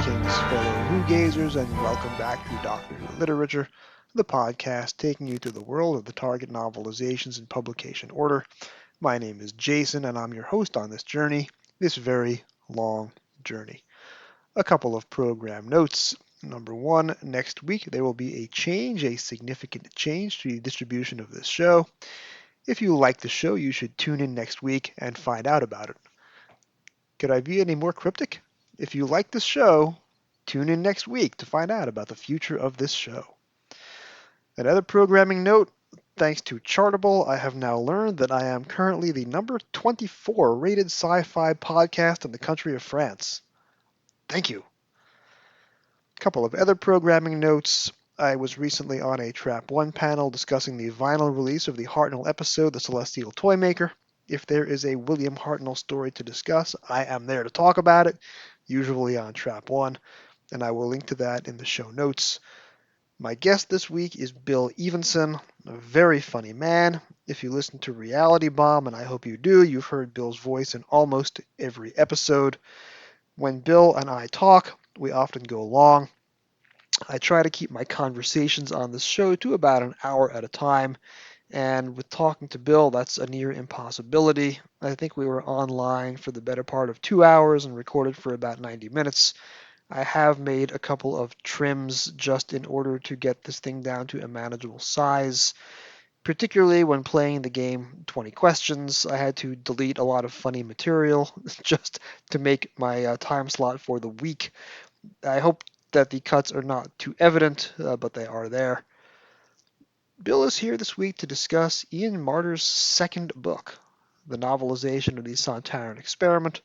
Greetings, fellow Who-gazers, and welcome back to Doctor Who Literature, the podcast taking you through the world of the Target novelizations in publication order. My name is Jason, and I'm your host on this journey, this very long journey. A couple of program notes. Number one, next week there will be a significant change to the distribution of this show. If you like the show, you should tune in next week and find out about it. Could I be any more cryptic? If you like this show, tune in next week to find out about the future of this show. Another programming note, thanks to Chartable, I have now learned that I am currently the number 24 rated sci-fi podcast in the country of France. Thank you. A couple of other programming notes. I was recently on a Trap 1 panel discussing the vinyl release of the Hartnell episode, The Celestial Toymaker. If there is a William Hartnell story to discuss, I am there to talk about it, usually on Trap 1, and I will link to that in the show notes. My guest this week is Bill Evenson, a very funny man. If you listen to Reality Bomb, and I hope you do, you've heard Bill's voice in almost every episode. When Bill and I talk, we often go long. I try to keep my conversations on this show to about an hour at a time, and with talking to Bill, that's a near impossibility. I think we were online for the better part of 2 hours and recorded for about 90 minutes. I have made a couple of trims just in order to get this thing down to a manageable size. Particularly when playing the game 20 Questions, I had to delete a lot of funny material just to make my time slot for the week. I hope that the cuts are not too evident, but they are there. Bill is here this week to discuss Ian Marter's second book, the novelization of the Sontaran Experiment.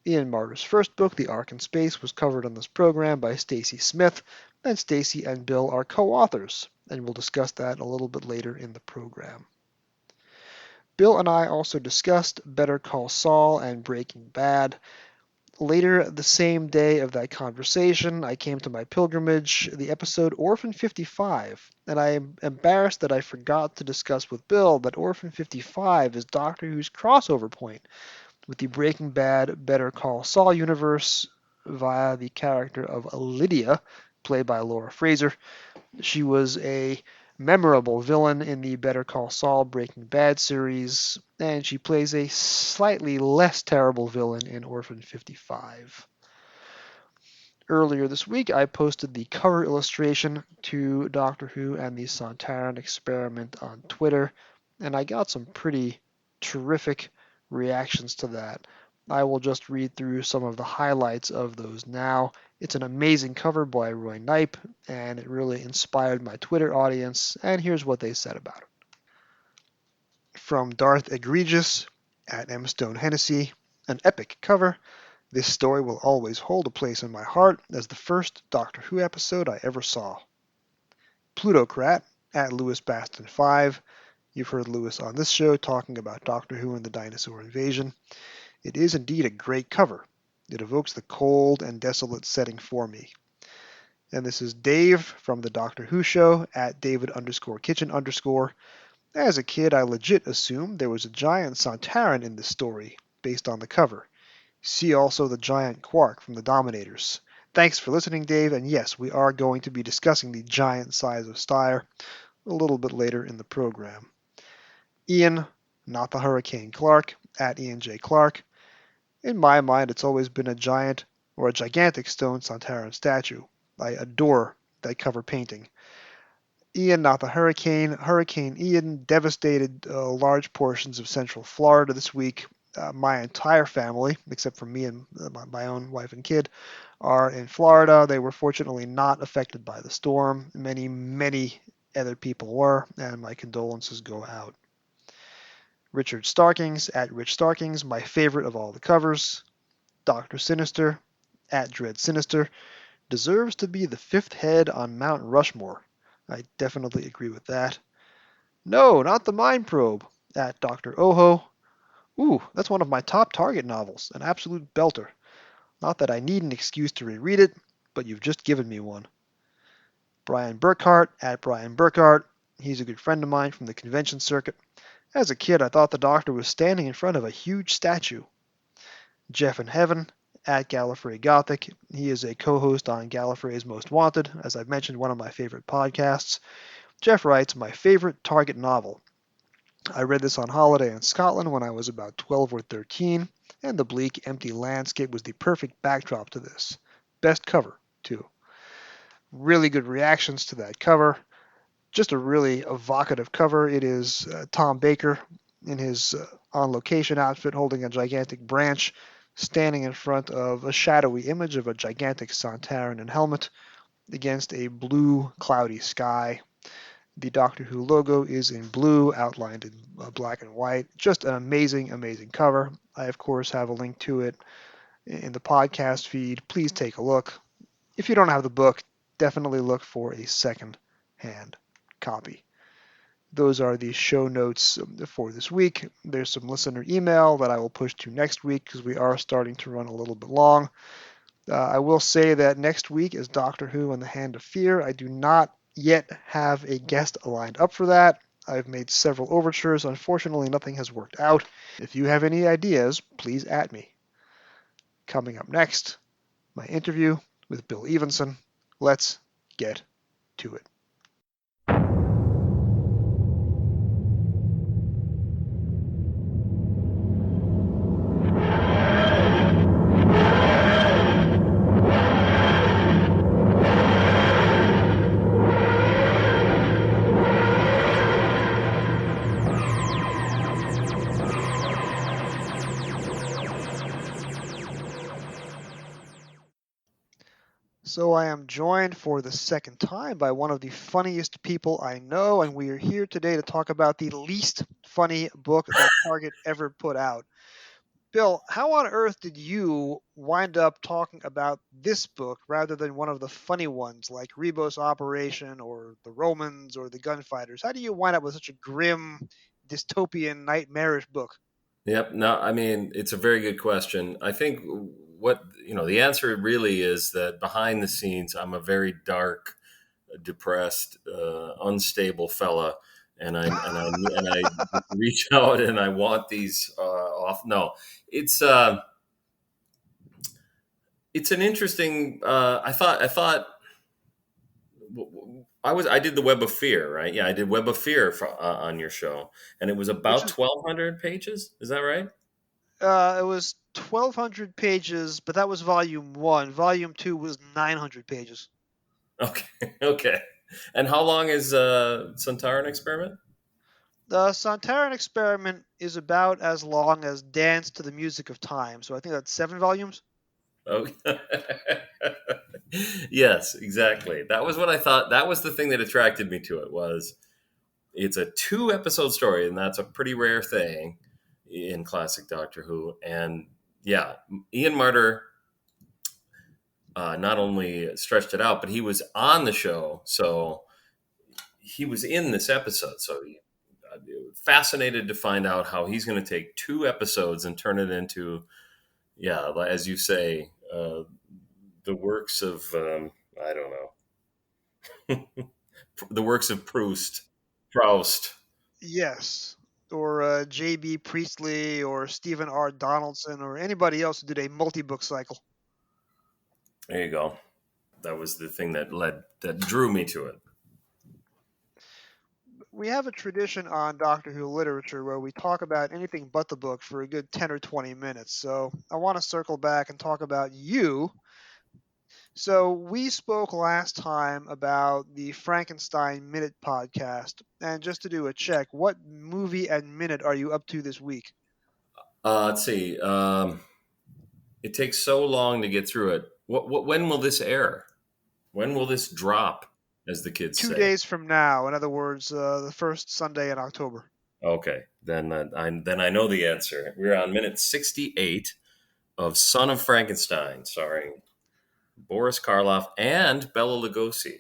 Ian Marter's first book, The Ark in Space, was covered on this program by Stacey Smith, and Stacey and Bill are co-authors, and we'll discuss that a little bit later in the program. Bill and I also discussed Better Call Saul and Breaking Bad. Later the same day of that conversation, I came to my pilgrimage, the episode Orphan 55, and I am embarrassed that I forgot to discuss with Bill that Orphan 55 is Doctor Who's crossover point with the Breaking Bad Better Call Saul universe via the character of Lydia, played by Laura Fraser. She was a memorable villain in the Better Call Saul Breaking Bad series, and she plays a slightly less terrible villain in Orphan 55. Earlier this week, I posted the cover illustration to Doctor Who and the Sontaran Experiment on Twitter, and I got some pretty terrific reactions to that. I will just read through some of the highlights of those now. It's an amazing cover by Roy Knipe, and it really inspired my Twitter audience, and here's what they said about it. From Darth Egregious at M. Stone Hennessy, an epic cover. This story will always hold a place in my heart as the first Doctor Who episode I ever saw. Plutocrat at Lewis Baston 5. You've heard Lewis on this show talking about Doctor Who and the dinosaur invasion. It is indeed a great cover. It evokes the cold and desolate setting for me. And this is Dave from the Doctor Who show at David_Kitchen_. As a kid, I legit assumed there was a giant Sontaran in this story, based on the cover. See also the giant quark from the Dominators. Thanks for listening, Dave, and yes, we are going to be discussing the giant size of Styre a little bit later in the program. Ian, not the Hurricane Clark, at Ian J. Clark. In my mind, it's always been a giant or a gigantic stone Sontaran statue. I adore that cover painting. Ian, not the hurricane. Hurricane Ian devastated large portions of central Florida this week. My entire family, except for me and my own wife and kid, are in Florida. They were fortunately not affected by the storm. Many other people were, and my condolences go out. Richard Starkings, at Rich Starkings, my favorite of all the covers. Dr. Sinister, at Dread Sinister, deserves to be the fifth head on Mount Rushmore. I definitely agree with that. No, not the Mind Probe, at Dr. Oho. Ooh, that's one of my top Target novels, an absolute belter. Not that I need an excuse to reread it, but you've just given me one. Brian Burkhart, at Brian Burkhart. He's a good friend of mine from the convention circuit. As a kid, I thought the Doctor was standing in front of a huge statue. Jeff in Heaven, at Gallifrey Gothic. He is a co-host on Gallifrey's Most Wanted, as I've mentioned, one of my favorite podcasts. Jeff writes, my favorite Target novel. I read this on holiday in Scotland when I was about 12 or 13, and the bleak, empty landscape was the perfect backdrop to this. Best cover, too. Really good reactions to that cover. Just a really evocative cover. It is Tom Baker in his on-location outfit holding a gigantic branch, standing in front of a shadowy image of a gigantic Sontaran and helmet against a blue, cloudy sky. The Doctor Who logo is in blue, outlined in black and white. Just an amazing, amazing cover. I, of course, have a link to it in the podcast feed. Please take a look. If you don't have the book, definitely look for a second-hand copy. Those are the show notes for this week. There's some listener email that I will push to next week because we are starting to run a little bit long. I will say that next week is Doctor Who and the Hand of Fear. I do not yet have a guest lined up for that. I've made several overtures. Unfortunately, nothing has worked out. If you have any ideas, please at me. Coming up next, my interview with Bill Evenson. Let's get to it. So I am joined for the second time by one of the funniest people I know, and we are here today to talk about the least funny book that Target ever put out. Bill, how on earth did you wind up talking about this book rather than one of the funny ones like Rebus Operation or the Romans or the Gunfighters? How do you wind up with such a grim, dystopian, nightmarish book? Yep. No, I mean, it's a very good question. I think the answer really is that behind the scenes, I'm a very dark, depressed, unstable fella. And I reach out and I want these off. No, it's, uh, it's an interesting, I did the Web of Fear, right? Yeah, I did Web of Fear on your show, and it was Which about is 1,200 pages. Is that right? it was 1,200 pages, but that was volume one. Volume two was 900 pages. Okay. Okay. And how long is Sontaran Experiment? The Sontaran Experiment is about as long as Dance to the Music of Time, so I think that's 7 volumes. Okay. Yes, exactly. That was what I thought. That was the thing that attracted me to it. Was it's a 2 episode story, and that's a pretty rare thing in classic Doctor Who. And yeah, Ian Marter not only stretched it out, but he was on the show, so he was in this episode. So fascinated to find out how he's going to take 2 episodes and turn it into, yeah, as you say, the works of I don't know, the works of Proust. Yes, or J.B. Priestley, or Stephen R. Donaldson, or anybody else who did a multi-book cycle. There you go. That was the thing that drew me to it. We have a tradition on Doctor Who literature where we talk about anything but the book for a good 10 or 20 minutes. So I want to circle back and talk about you. So we spoke last time about the Frankenstein Minute podcast. And just to do a check, what movie and minute are you up to this week? Let's see. It takes so long to get through it. When will this air? When will this drop, as the kids Two say? days from now. In other words, the first Sunday in October. Okay, then I know the answer. We're on minute 68 of Son of Frankenstein, starring Boris Karloff and Bela Lugosi.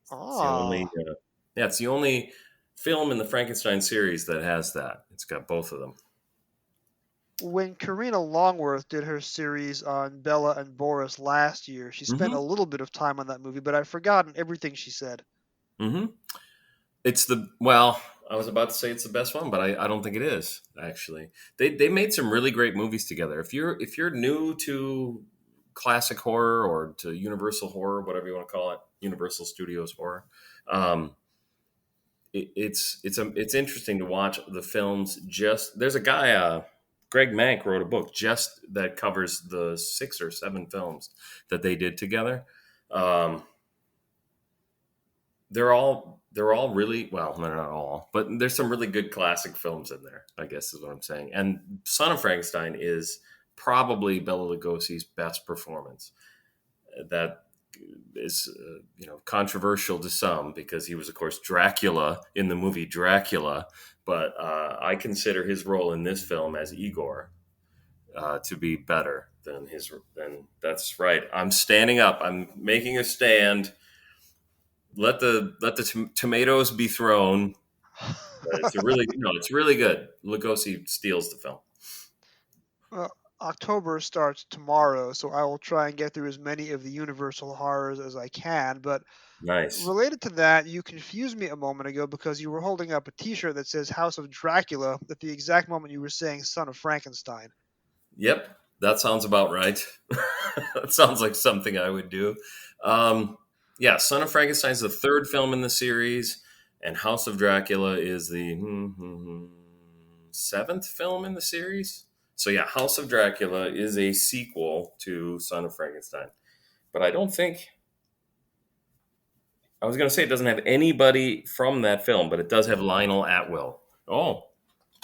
It's the only, Ah, yeah, it's the only film in the Frankenstein series that has that. It's got both of them. when Karina Longworth did her series on Bella and Boris last year, she spent a Mm-hmm. little bit of time on that movie, but I've forgotten everything she said. Mm-hmm. It's the well. I was about to say it's the best one, but I don't think it is actually. They made some really great movies together. If you're new to classic horror or to Universal horror, whatever you want to call it, Universal Studios horror, um, it's interesting to watch the films. Just there's a guy, Greg Mank wrote a book just that covers the 6 or 7 films that they did together. Um, they're all really well, they're not all, but there's some really good classic films in there, I guess is what I'm saying. And Son of Frankenstein is probably Bela Lugosi's best performance. That is controversial to some because he was of course Dracula in the movie Dracula, but I consider his role in this film as Igor to be better than that's right. I'm standing up, I'm making a stand. Let the tomatoes be thrown. It's really good. Lugosi steals the film. Well, October starts tomorrow, so I will try and get through as many of the Universal horrors as I can. But Nice. related to that, you confused me a moment ago because you were holding up a T-shirt that says House of Dracula at the exact moment you were saying Son of Frankenstein. Yep, that sounds about right. That sounds like something I would do. Um, yeah, Son of Frankenstein is the third film in the series, and House of Dracula is the seventh film in the series. So yeah, House of Dracula is a sequel to Son of Frankenstein. But I don't think I was going to say it doesn't have anybody from that film, but it does have Lionel Atwill. Oh,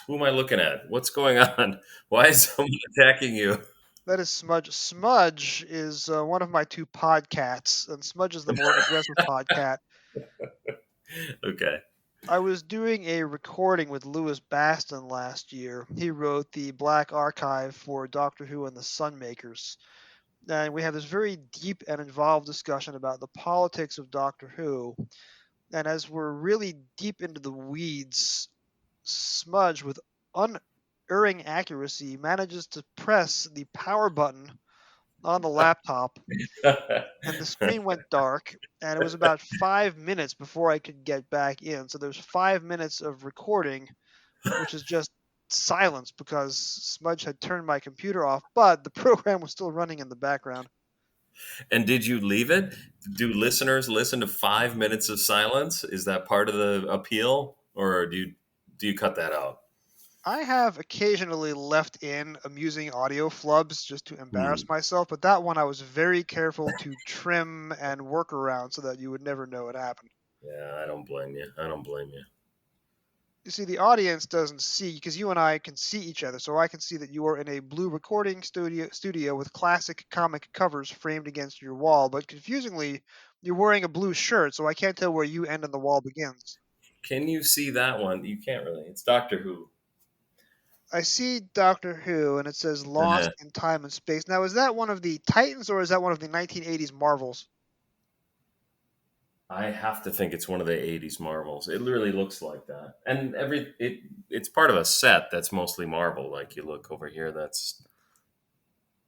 who am I looking at? What's going on? Why is someone attacking you? That is Smudge. Smudge is one of my two podcasts, and Smudge is the more aggressive podcat. Okay. I was doing a recording with Louis Baston last year. He wrote the Black Archive for Doctor Who and the Sunmakers. And we had this very deep and involved discussion about the politics of Doctor Who. And as we're really deep into the weeds, Smudge, with unerring accuracy, manages to press the power button on the laptop, and the screen went dark. And it was about 5 minutes before I could get back in. So there's 5 minutes of recording, which is just silence because Smudge had turned my computer off, but the program was still running in the background. And did you leave it? Do listeners listen to 5 minutes of silence? Is that part of the appeal, or do you cut that out? I have occasionally left in amusing audio flubs just to Hmm. embarrass myself, but that one I was very careful to trim and work around so that you would never know it happened. Yeah, I don't blame you. I don't blame you. You see, the audience doesn't see because you and I can see each other, so I can see that you are in a blue recording studio with classic comic covers framed against your wall. But confusingly, you're wearing a blue shirt, so I can't tell where you end and the wall begins. Can you see that one? You can't really. It's Doctor Who. I see Doctor Who, and it says Uh, Lost in Time and Space. Now, is that one of the Titans or is that one of the 1980s Marvels? I have to think it's one of the '80s Marvels. It literally looks like that, and it's part of a set that's mostly Marvel. Like you look over here, that's just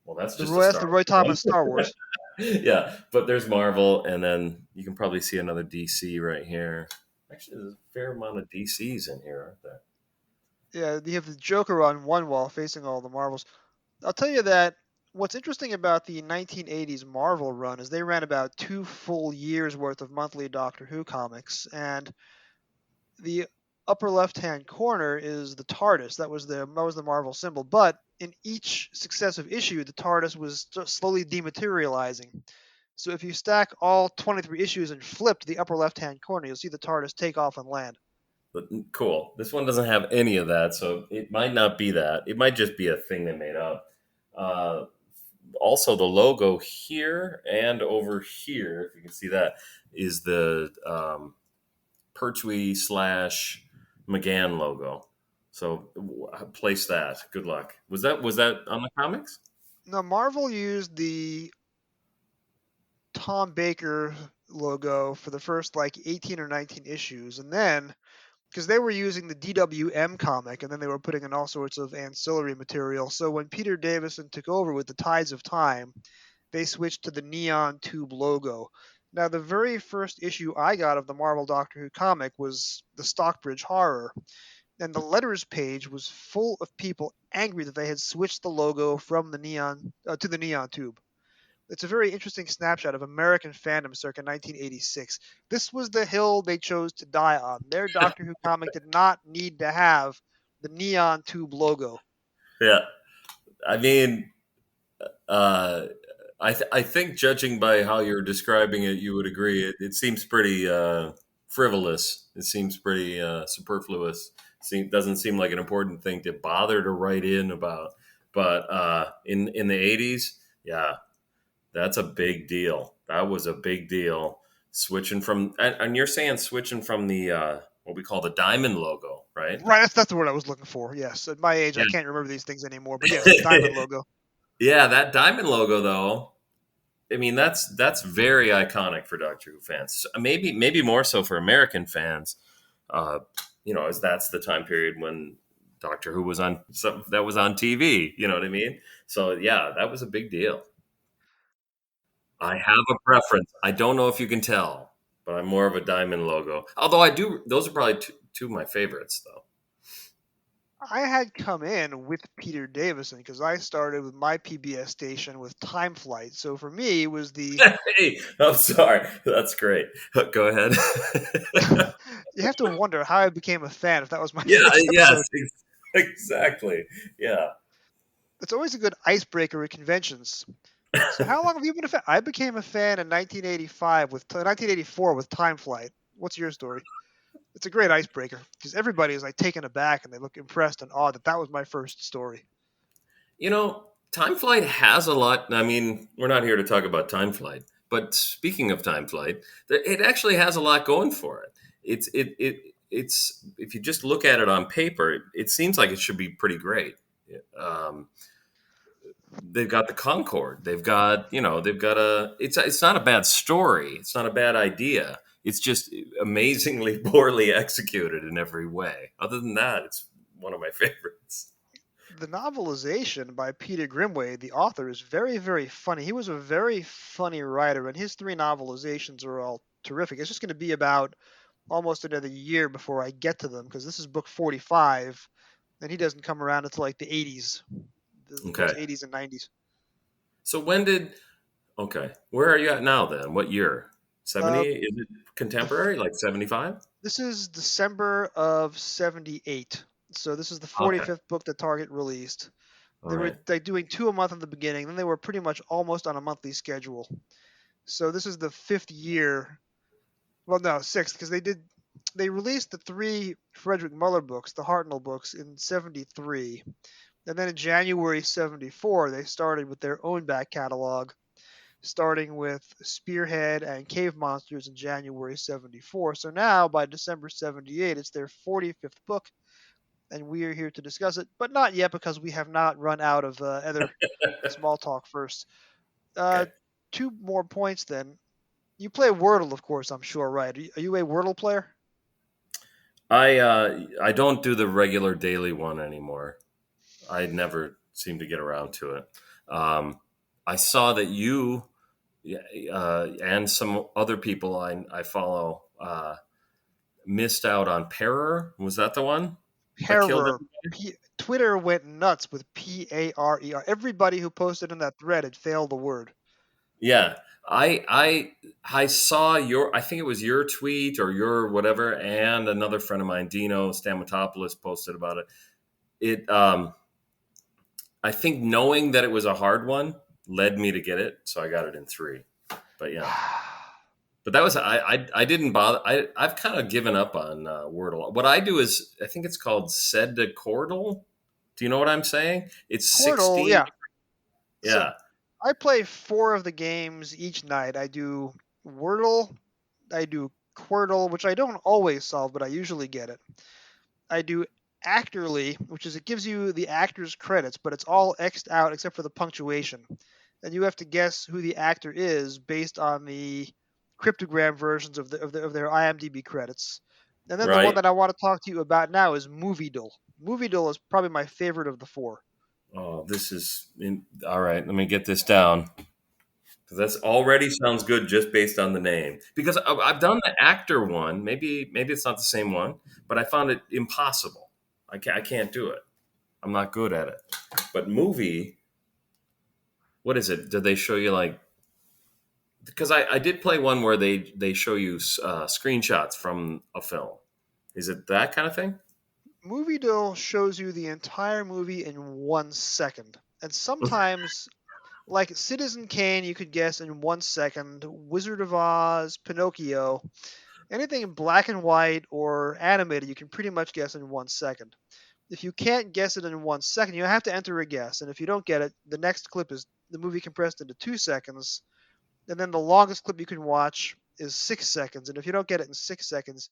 a That's Star the Roy Wars Thomas Star Wars. one. Yeah, but there's Marvel, and then you can probably see another DC right here. Actually, there's a fair amount of DCs in here, aren't there? Yeah, you have the Joker on one wall facing all the Marvels. I'll tell you that what's interesting about the 1980s Marvel run is they ran about 2 full years worth of monthly Doctor Who comics, and the upper left-hand corner is the TARDIS. That was the Marvel symbol, but in each successive issue, the TARDIS was just slowly dematerializing. So if you stack all 23 issues and flip to the upper left-hand corner, you'll see the TARDIS take off and land. But cool. This one doesn't have any of that, so it might not be that. It might just be a thing they made up. Uh, Also, the logo here and over here, if you can see that, is the Pertwee / McGann logo. So place that. Good luck. Was that on the comics? Now, Marvel used the Tom Baker logo for the first like 18 or 19 issues, and then because they were using the DWM comic and then they were putting in all sorts of ancillary material. So when Peter Davison took over with the Tides of Time, they switched to the neon tube logo. Now, the very first issue I got of the Marvel Doctor Who comic was the Stockbridge Horror, and the letters page was full of people angry that they had switched the logo from the neon to the neon tube. It's a very interesting snapshot of American fandom circa 1986. This was the hill they chose to die on. Their Doctor Who comic did not need to have the neon tube logo. Yeah, I mean, uh, I think judging by how you're describing it, you would agree it seems pretty frivolous. It seems pretty superfluous. Doesn't seem like an important thing to bother to write in about. But in the '80s, yeah, that's a big deal. That was a big deal. Switching from, and you're saying switching from the what we call the diamond logo, right? Right, that's the word I was looking for. Yes, at my age, I Yeah. can't remember these things anymore. But yes, the diamond logo. Yeah, that diamond logo though. I mean, that's very iconic for Doctor Who fans. Maybe more so for American fans. Uh, as that's the time period when Doctor Who was on that was on TV. You know what I mean? So yeah, that was a big deal. I have a preference. I don't know if you can tell, but I'm more of a diamond logo. Although I do, those are probably two of my favorites, though. I had come in with Peter Davison because I started with my PBS station with Time Flight. So for me, it was the Hey, I'm sorry. That's great. Go ahead. you have to wonder how I became a fan if that was my Yeah. first Yes. episode. Exactly. Yeah. It's always a good icebreaker at conventions. So how long have you been a fan? I became a fan in 1985 with 1984 with Time Flight. What's your story? It's a great icebreaker because everybody is like taken aback and they look impressed and awed that that was my first story. Time Flight has a lot. I mean, we're not here to talk about Time Flight, but speaking of Time Flight, it actually has a lot going for it. It's if you just look at it on paper, it seems like it should be pretty great. Um, they've got the Concorde. They've got a. It's not a bad story. It's not a bad idea. It's just amazingly poorly executed in every way. Other than that, it's one of my favorites. The novelization by Peter Grimway, the author, is very, very funny. He was a very funny writer, and his three novelizations are all terrific. It's just going to be about almost another year before I get to them because this is book 45, and he doesn't come around until like the 80s, the books Okay. 80s and 90s. So when did okay? Where are you at now then? What year? Uh, 70? Is it the, contemporary? Like 75? this is December of 78. So this is the Okay. 45th book that Target released. All They were right. like doing two a month in the beginning, then they were pretty much almost on a monthly schedule. So this is the fifth year. Well, no, sixth, because they released the three Frederick Muller books, the Hartnell books, in 73. And then in January 74, they started with their own back catalog, starting with Spearhead and Cave Monsters in January 74. So now, by December 78, it's their 45th book, and we are here to discuss it, but not yet because we have not run out of other small talk first. Uh, Okay. two more points then. You play Wordle, of course, I'm sure, right? Are you a Wordle player? I don't do the regular daily one anymore. I never seem to get around to it. I saw that you and some other people I follow missed out on Parer. Was that the one that killed Parer. everybody? Twitter went nuts with Parer. Everybody who posted in that thread had failed the word. Yeah, I saw your. I think it was your tweet or your whatever, and another friend of mine, Dino Stamatopoulos, posted about it. It. I think knowing that it was a hard one led me to get it, so I got it in three. But yeah, but that was I didn't bother. I've kind of given up on Wordle. What I do is I think it's called Sedacordal. Do you know what I'm saying? It's Quirtle, 16. yeah. So Yeah, I play four of the games each night. I do Wordle, I do Quirtle, which I don't always solve, but I usually get it. I do Actorly, which is it gives you the actor's credits, but it's all xed out except for the punctuation. And you have to guess who the actor is based on the cryptogram versions of their IMDb credits. And then the one right. that I want to talk to you about now is Movie Movie is probably my favorite of the four. All right. Let me get this down. 'Cause that's already sounds good just based on the name. Because I've done the actor one. Maybe it's not the same one, but I found it impossible. I can't do it. I'm not good at it. But movie, what is it? Did they show you like? Because I did play one where they show you screenshots from a film. Is it that kind of thing? Movie Dill shows you the entire movie in 1 second. And sometimes, like Citizen Kane, you could guess in 1 second. Wizard of Oz, Pinocchio, anything in black and white or animated, you can pretty much guess in 1 second. If you can't guess it in 1 second, you have to enter a guess. And if you don't get it, the next clip is the movie compressed into 2 seconds. And then the longest clip you can watch is 6 seconds. And if you don't get it in 6 seconds,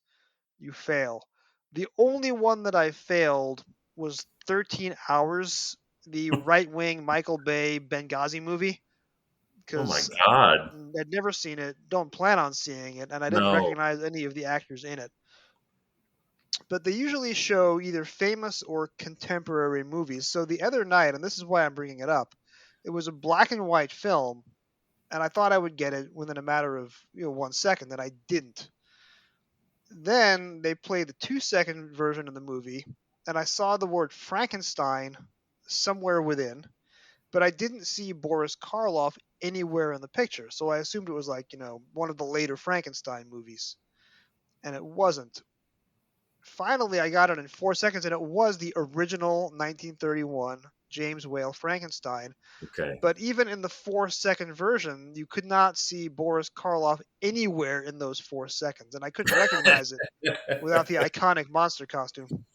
you fail. The only one that I failed was 13 Hours, the right wing Michael Bay Benghazi movie, Oh my because god! I'd never seen it, don't plan on seeing it, and I didn't No. recognize any of the actors in it. But they usually show either famous or contemporary movies. So the other night, and this is why I'm bringing it up, it was a black and white film, and I thought I would get it within a matter of 1 second, and I didn't. Then they played the 2 second version of the movie, and I saw the word Frankenstein somewhere within, but I didn't see Boris Karloff anywhere in the picture. So I assumed it was like, one of the later Frankenstein movies, and it wasn't. Finally, I got it in 4 seconds, and it was the original 1931 James Whale Frankenstein. Okay. But even in the 4 second version, you could not see Boris Karloff anywhere in those 4 seconds, and I couldn't recognize it without the iconic monster costume.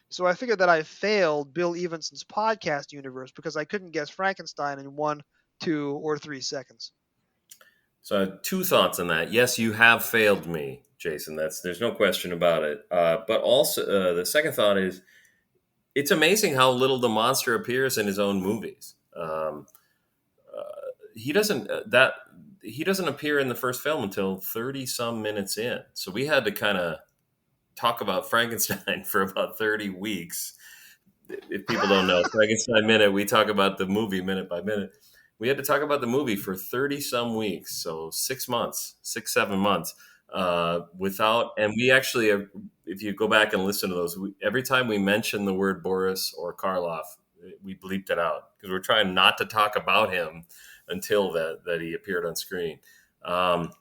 So I figured that I failed Bill Evenson's podcast universe because I couldn't guess Frankenstein in 1, 2, or 3 seconds. So I have two thoughts on that. Yes, you have failed me, Jason. There's no question about it. But also, the second thought is it's amazing how little the monster appears in his own movies. He doesn't that he doesn't appear in the first film until 30 some minutes in. So we had to kind of talk about Frankenstein for about 30 weeks. If people don't know, Frankenstein Minute, we talk about the movie minute by minute. We had to talk about the movie for 30 some weeks, so 6 months, 6, 7 months, without, and we actually, if you go back and listen to those, every time we mention the word Boris or Karloff, we bleeped it out because we're trying not to talk about him until that he appeared on screen. Um,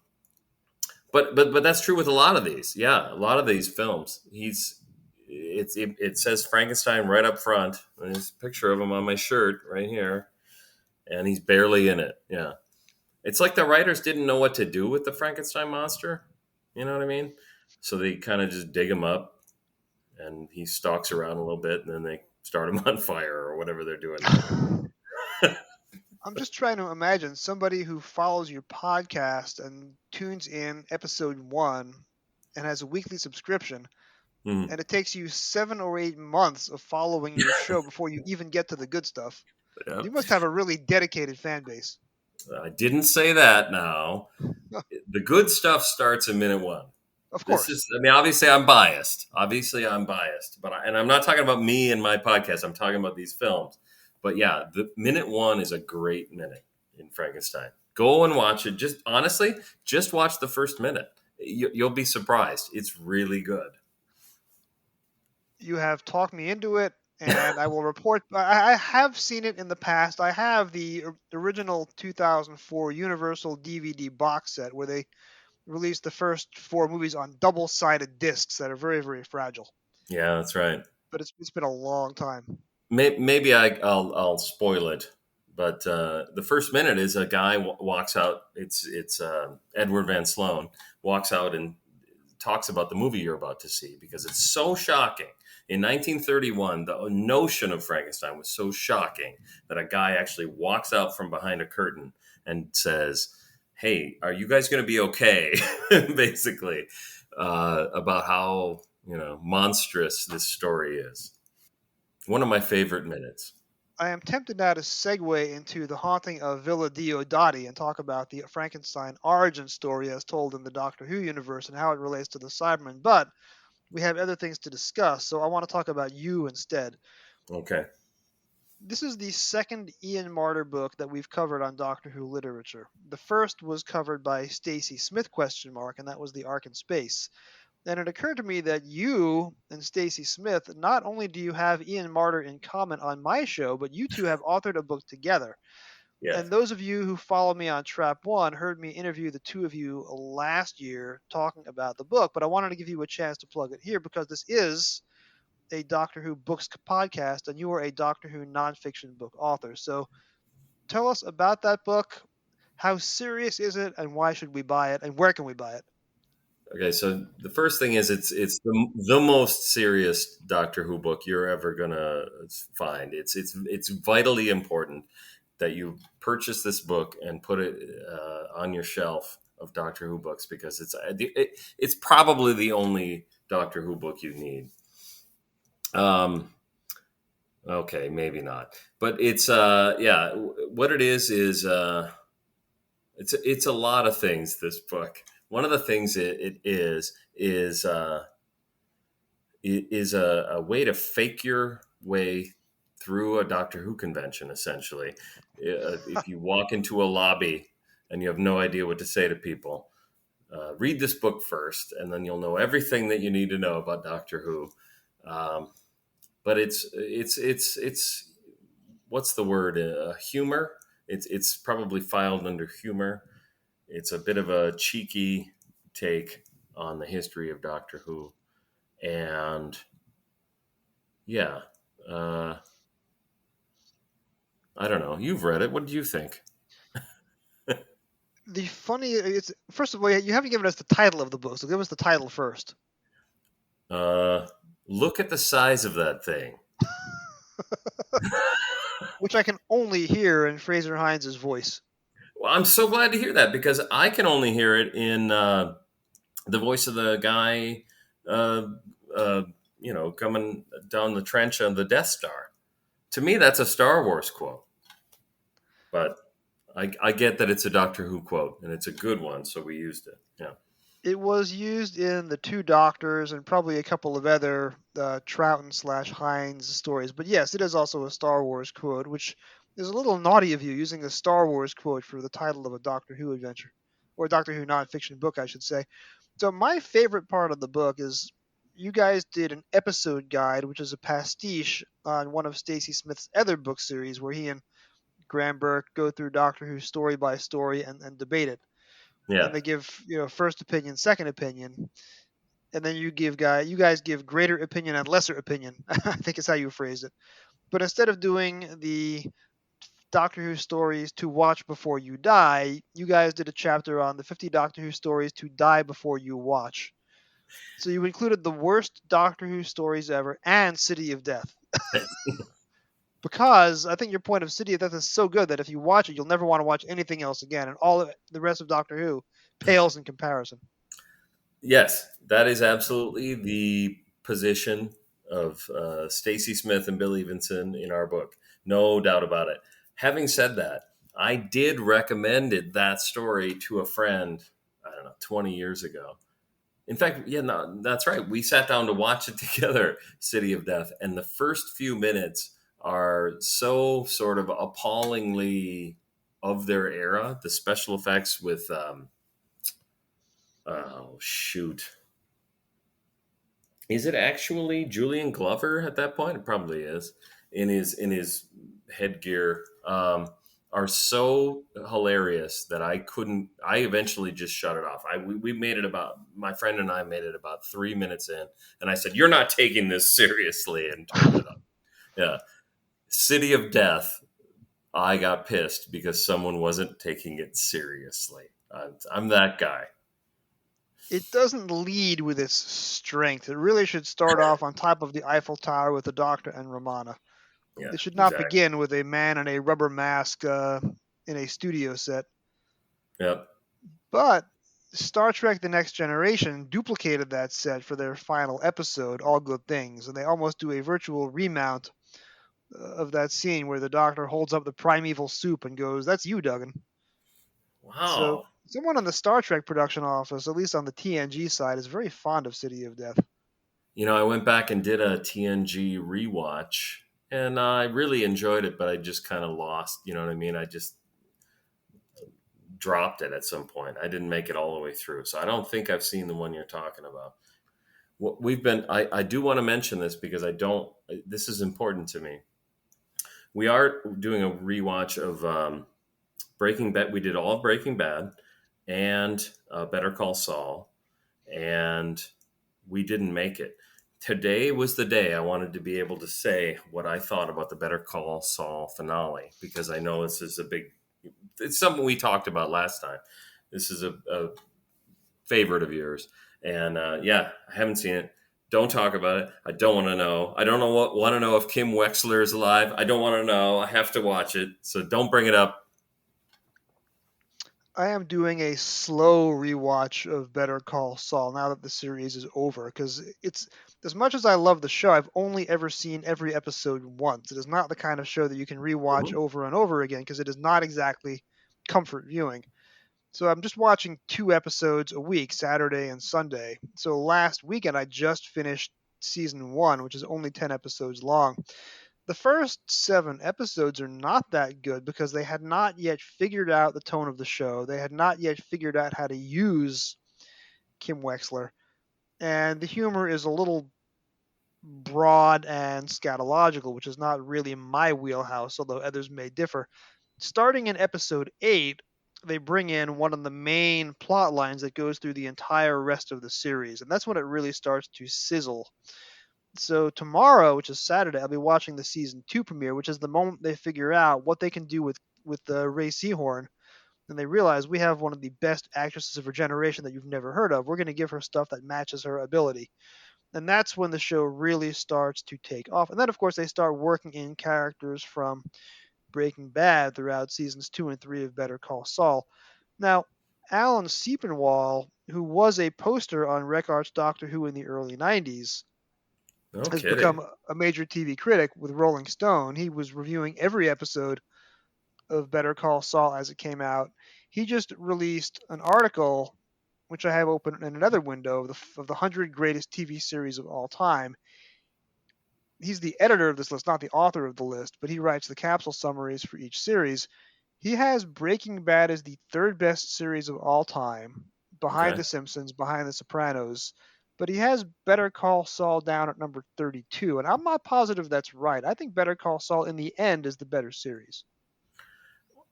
but that's true with a lot of these. Yeah, a lot of these films. It says Frankenstein right up front. There's a picture of him on my shirt right here, and he's barely in it. Yeah, it's like the writers didn't know what to do with the Frankenstein monster. You know what I mean? So they kind of just dig him up, and he stalks around a little bit, and then they start him on fire or whatever they're doing there. I'm just trying to imagine somebody who follows your podcast and tunes in episode 1 and has a weekly subscription, Hmm. and it takes you 7 or 8 months of following your show before you even get to the good stuff. You Yep. must have a really dedicated fan base. I didn't say that. Now the good stuff starts in minute one. Of This course. is, I mean, obviously I'm biased. Obviously I'm biased, and I'm not talking about me and my podcast. I'm talking about these films. But yeah, the minute one is a great minute in Frankenstein. Go and watch it. Just honestly, just watch the first minute. You'll be surprised. It's really good. You have talked me into it, and I will report. I have seen it in the past. I have the original 2004 Universal DVD box set where they released the first 4 movies on double-sided discs that are very, very fragile. Yeah, that's right. But it's been a long time. Maybe I'll spoil it, but the first minute is a guy walks out. It's Edward Van Sloan walks out and talks about the movie you're about to see because it's so shocking. In 1931, the notion of Frankenstein was so shocking that a guy actually walks out from behind a curtain and says, "Hey, are you guys going to be okay?" Basically, about how monstrous this story is. One of my favorite minutes. I am tempted now to segue into the haunting of Villa Diodati and talk about the Frankenstein origin story as told in the Doctor Who universe and how it relates to the Cybermen. But we have other things to discuss, so I want to talk about you instead. Okay. This is the second Ian Marter book that we've covered on Doctor Who literature. The first was covered by Stacey Smith and that was The Ark in Space. And it occurred to me that you and Stacey Smith, not only do you have Ian Marter in common on my show, but you two have authored a book together. Yes. And those of you who follow me on Trap One heard me interview the two of you last year talking about the book, but I wanted to give you a chance to plug it here because this is a Doctor Who books podcast, and you are a Doctor Who nonfiction book author. So tell us about that book. How serious is it, and why should we buy it, and where can we buy it? Okay, so the first thing is it's the most serious Doctor Who book you're ever gonna find. It's vitally important that you purchase this book and put it on your shelf of Doctor Who books because it's probably the only Doctor Who book you need. Okay, maybe not, but it's yeah. What it is it's a lot of things. This book. One of the things it is a way to fake your way through a Doctor Who convention. Essentially, if you walk into a lobby and you have no idea what to say to people, read this book first, and then you'll know everything that you need to know about Doctor Who. But it's what's the word? Humor. It's probably filed under humor. It's a bit of a cheeky take on the history of Doctor Who, and yeah, uh, I don't know. You've read it. What do you think? The funny, it's first of all, you haven't given us the title of the book, so give us the title first. Uh, Look at the size of that thing. Which I can only hear in Fraser Hines' voice. Well, I'm so glad to hear that because I can only hear it in the voice of the guy, uh, coming down the trench on the Death Star. To me, that's a Star Wars quote, but I get that it's a Doctor Who quote and it's a good one, so we used it. Yeah. It was used in the Two Doctors and probably a couple of other Troughton/Hines stories. But yes, it is also a Star Wars quote, which is a little naughty of you using a Star Wars quote for the title of a Doctor Who adventure, or Doctor Who nonfiction book, I should say. So my favorite part of the book is you guys did an episode guide, which is a pastiche on one of Stacey Smith's other book series, where he and Graham Burke go through Doctor Who story by story and debate it. Yeah. And they give first opinion, second opinion, and then you guys give greater opinion and lesser opinion. I think is how you phrased it. But instead of doing the Doctor Who stories to watch before you die, you guys did a chapter on the 50 Doctor Who stories to die before you watch. So you included the worst Doctor Who stories ever and City of Death. Because I think your point of City of Death is so good that if you watch it, you'll never want to watch anything else again, and all of it, the rest of Doctor Who pales in comparison. Yes, that is absolutely the position of Stacey Smith and Bill Evenson in our book. No doubt about it. Having said that, I did recommend that story to a friend, I don't know, 20 years ago. In fact, yeah, no, that's right. We sat down to watch it together, City of Death, and the first few minutes are so sort of appallingly of their era. The special effects with, oh, shoot. Is it actually Julian Glover at that point? It probably is. In his headgear, are so hilarious that I couldn't. I eventually just shut it off. We made it about my friend and I made it about 3 minutes in, and I said, "You're not taking this seriously," and turned it off. Yeah, City of Death. I got pissed because someone wasn't taking it seriously. I'm that guy. It doesn't lead with its strength. It really should start off on top of the Eiffel Tower with the Doctor and Romana. Yeah, It should not exactly. begin with a man in a rubber mask in a studio set. Yep. But Star Trek The Next Generation duplicated that set for their final episode, All Good Things, and they almost do a virtual remount of that scene where the Doctor holds up the primeval soup and goes, "That's you, Duggan." So Wow. someone on the Star Trek production office, at least on the TNG side, is very fond of City of Death. I went back and did a TNG rewatch, and I really enjoyed it, but I just kind of lost. You know what I mean? I just dropped it at some point. I didn't make it all the way through, so I don't think I've seen the one you're talking about. What we've been, I do want to mention this because I don't. This is important to me. We are doing a rewatch of Breaking Bad. We did all of Breaking Bad and Better Call Saul, and we didn't make it. Today was the day I wanted to be able to say what I thought about the Better Call Saul finale, because I know this is a big. It's something we talked about last time. This is a favorite of yours, and yeah, I haven't seen it. Don't talk about it. I don't want to know. I don't know what want to know if Kim Wexler is alive. I don't want to know. I have to watch it, so don't bring it up. I am doing a slow rewatch of Better Call Saul now that the series is over because it's as much as I love the show, I've only ever seen every episode once. It is not the kind of show that you can rewatch Mhm. over and over again because it is not exactly comfort viewing. So I'm just watching 2 episodes a week, Saturday and Sunday. So last weekend I just finished season 1, which is only 10 episodes long. The first 7 episodes are not that good because they had not yet figured out the tone of the show. They had not yet figured out how to use Kim Wexler. And the humor is a little broad and scatological, which is not really my wheelhouse, although others may differ. Starting in episode 8, they bring in one of the main plot lines that goes through the entire rest of the series. And that's when it really starts to sizzle. So tomorrow, which is Saturday, I'll be watching the season 2 premiere, which is the moment they figure out what they can do with Ray Seahorn, and they realize we have one of the best actresses of her generation that you've never heard of. We're going to give her stuff that matches her ability, and that's when the show really starts to take off. And then, of course, they start working in characters from Breaking Bad throughout seasons 2 and 3 of Better Call Saul. Now, Alan Sepinwall, who was a poster on Rec Art's Doctor Who in the early '90s, No has kidding. become a major TV critic with Rolling Stone. He was reviewing every episode of Better Call Saul as it came out. He just released an article, which I have open in another window, of the 100 greatest TV series of all time. He's the editor of this list, not the author of the list, but he writes the capsule summaries for each series. He has Breaking Bad as the third best series of all time, behind Okay. The Simpsons, behind The Sopranos. But he has Better Call Saul down at number 32, and I'm not positive that's right. I think Better Call Saul, in the end, is the better series.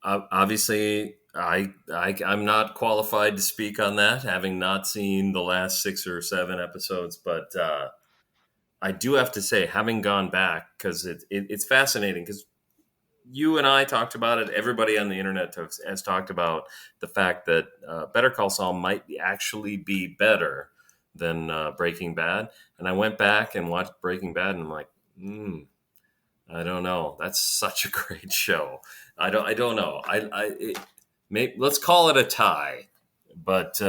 Obviously, I'm not qualified to speak on that, having not seen the last 6 or 7 episodes. But I do have to say, having gone back, because it's fascinating. Because you and I talked about it. Everybody on the internet has talked about the fact that Better Call Saul might actually be better than Breaking Bad. And I went back and watched Breaking Bad, and I'm like, I don't know. That's such a great show. I don't know. Let's call it a tie, but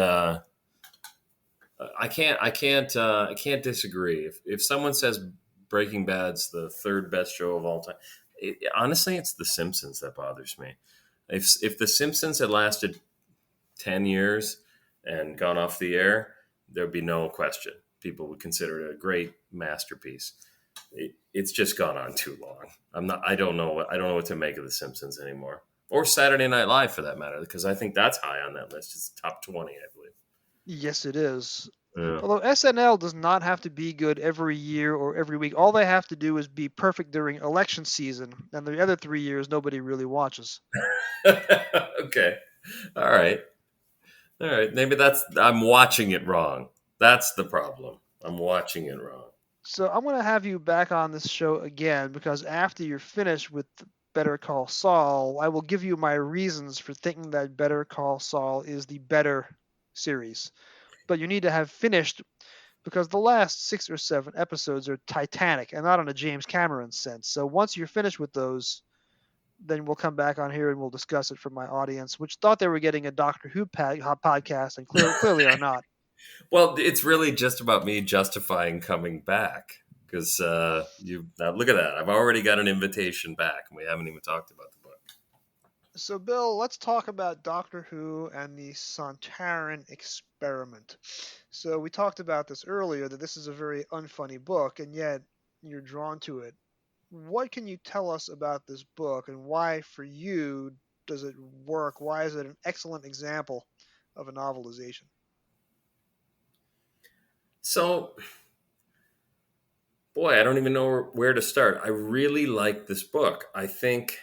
I can't disagree. If someone says Breaking Bad's the third best show of all time, honestly, it's The Simpsons that bothers me. If The Simpsons had lasted 10 years and gone off the air, there'd be no question. People would consider it a great masterpiece. It's just gone on too long. I'm not. I don't know what to make of The Simpsons anymore, or Saturday Night Live for that matter, because I think that's high on that list. It's top 20, I believe. Yes, it is. Yeah. Although SNL does not have to be good every year or every week. All they have to do is be perfect during election season, and the other 3 years nobody really watches. Okay. All right. All right. Maybe I'm watching it wrong. That's the problem. I'm watching it wrong. So I'm going to have you back on this show again because after you're finished with Better Call Saul, I will give you my reasons for thinking that Better Call Saul is the better series. But you need to have finished because the last 6 or 7 episodes are Titanic and not in a James Cameron sense. So once you're finished with those, then we'll come back on here and we'll discuss it for my audience, which thought they were getting a Doctor Who podcast and clearly are not. Well, it's really just about me justifying coming back because you now look at that. I've already got an invitation back, and we haven't even talked about the book. So, Bill, let's talk about Doctor Who and the Sontaran Experiment. So, we talked about this earlier that this is a very unfunny book, and yet you're drawn to it what can you tell us about this book, and why, for you, does it work? Why is it an excellent example of a novelization? So, boy, I don't even know where to start. I really like this book. I think,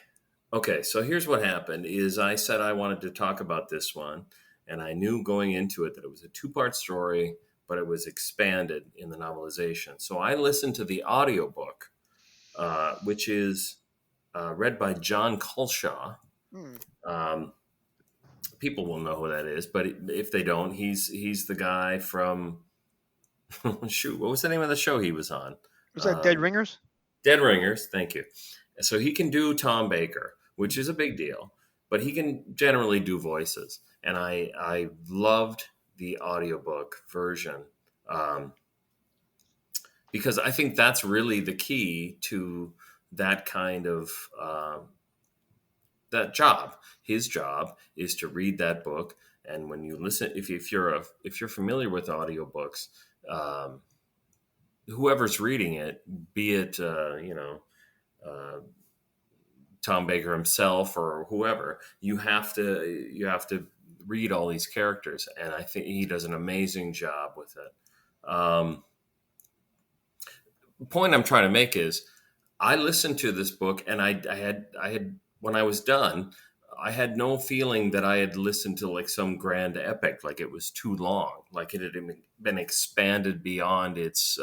okay, so here's what happened is I said I wanted to talk about this one, and I knew going into it that it was a two-part story, but it was expanded in the novelization. So I listened to the audiobook, which is read by Jon Culshaw. Hmm. Um, People will know who that is, but if they don't, he's the guy from shoot, what was the name of the show he was on? Was that Dead Um, Ringers? Dead Ringers. Thank you. So he can do Tom Baker, which is a big deal, but he can generally do voices, and I loved the audiobook version um, because I think that's really the key to that kind of that job. His job is to read that book, and when you listen, if you're familiar with audiobooks, um, whoever's reading it, be it uh, Tom Baker himself or whoever, you have to read all these characters, and I think he does an amazing job with it. The point I'm trying to make is, I listened to this book, and I had when I was done, I had no feeling that I had listened to like some grand epic, like it was too long, like it had been expanded beyond its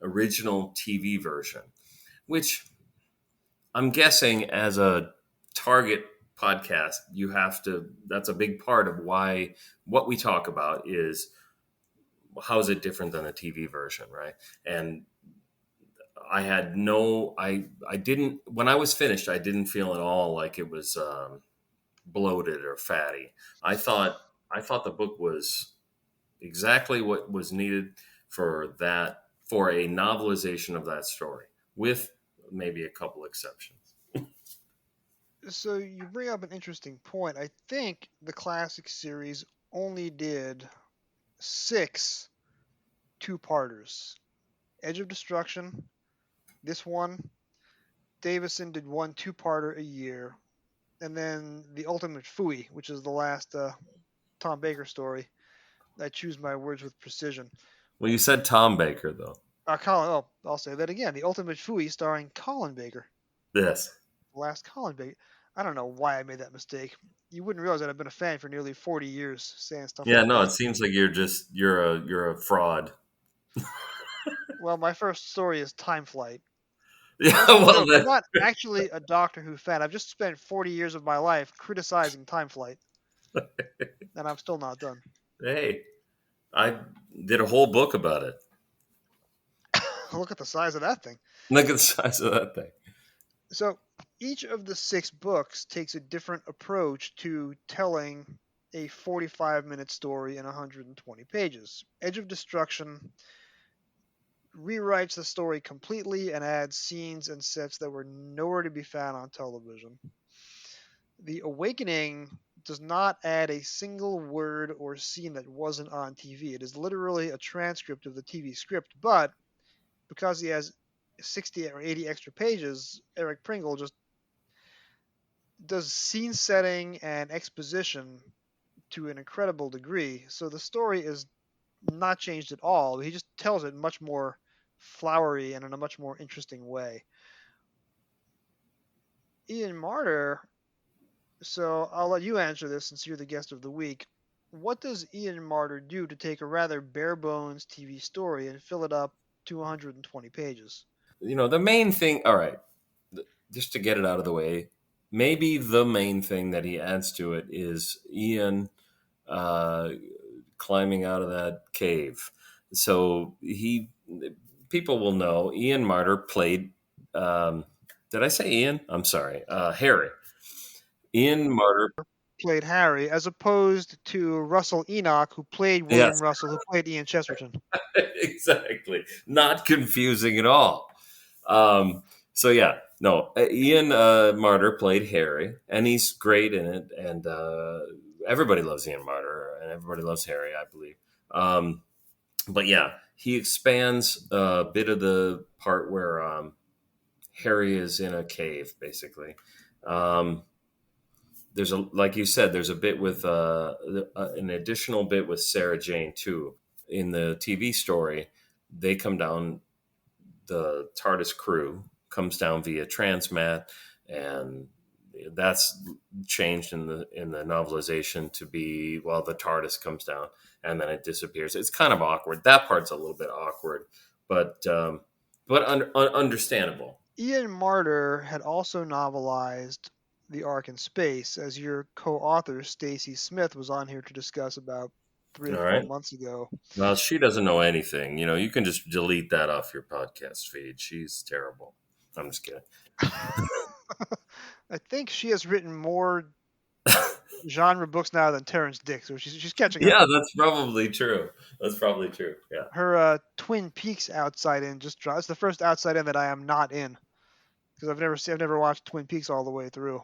original TV version, which I'm guessing as a target podcast, you have to, that's a big part of why what we talk about is how is it different than a TV version, right? And I didn't, when I was finished, I didn't feel at all like it was bloated or fatty. I thought, I thought the book was exactly what was needed for a novelization of that story, with maybe a couple exceptions. So you bring up an interesting point. I think the classic series only did 6 two-parters. Edge of Destruction, this one. Davison did one two-parter a year, and then the Ultimate Fooey, which is the last Tom Baker story. I choose my words with precision. Well, you said Tom Baker, though. Colin, oh, I'll say that again. The Ultimate Fooey, starring Colin Baker. Yes. The last Colin Baker. I don't know why I made that mistake. You wouldn't realize that I've been a fan for nearly 40 years, saying stuff Yeah, like no, that. it seems like you're a fraud. Well, my first story is Time Flight. Yeah, That's a well, joke. I'm not actually a Doctor Who fan. I've just spent 40 years of my life criticizing Time Flight, and I'm still not done. hey, I did a whole book about it. Look at the size of that thing. Look at the size of that thing. So each of the 6 books takes a different approach to telling a 45-minute story in 120 pages. Edge of Destruction rewrites the story completely and adds scenes and sets that were nowhere to be found on television. The Awakening does not add a single word or scene that wasn't on TV. It is literally a transcript of the TV script, but because he has 60 or 80 extra pages, Eric Pringle just does scene setting and exposition to an incredible degree. So the story is not changed at all. He just tells it much more flowery and in a much more interesting way. Ian Marter, so I'll let you answer this since you're the guest of the week. What does Ian Marter do to take a rather bare bones TV story and fill it up to 120 pages? The main thing. All right, just to get it out of the way, maybe the main thing that he adds to it is Ian uh, climbing out of that cave. So people will know Ian Marter played. Did I say Ian? I'm sorry, Harry. Ian Marter. Played Harry, as opposed to Russell Enoch, who played William Yes, Russell, who played Ian Chesterton. exactly. Not confusing at all. So yeah, no. Ian Marter played Harry, and he's great in it, and everybody loves Ian Marter, and everybody loves Harry, I believe. But yeah, he expands a bit of the part where Harry is in a cave, basically. Um, there's a, like you said, there's a bit with an additional bit with Sarah Jane too. In the TV story, they come down. The TARDIS crew comes down via transmat, and that's changed in the novelization to be, well, the TARDIS comes down and then it disappears. It's kind of awkward. That part's a little bit awkward, but understandable. Ian Marter had also novelized The Ark in Space, as your co-author Stacey Smith was on here to discuss about three or All four right. months ago. Well, she doesn't know anything. You know, you can just delete that off your podcast feed. She's terrible. I'm just kidding. I think she has written more genre books now than Terrence Dick, so she's catching up. Yeah, that's probably true. That's probably true. Yeah. Her Twin Peaks Outside In just dropped. It's the first Outside In that I am not in because I've never watched Twin Peaks all the way through.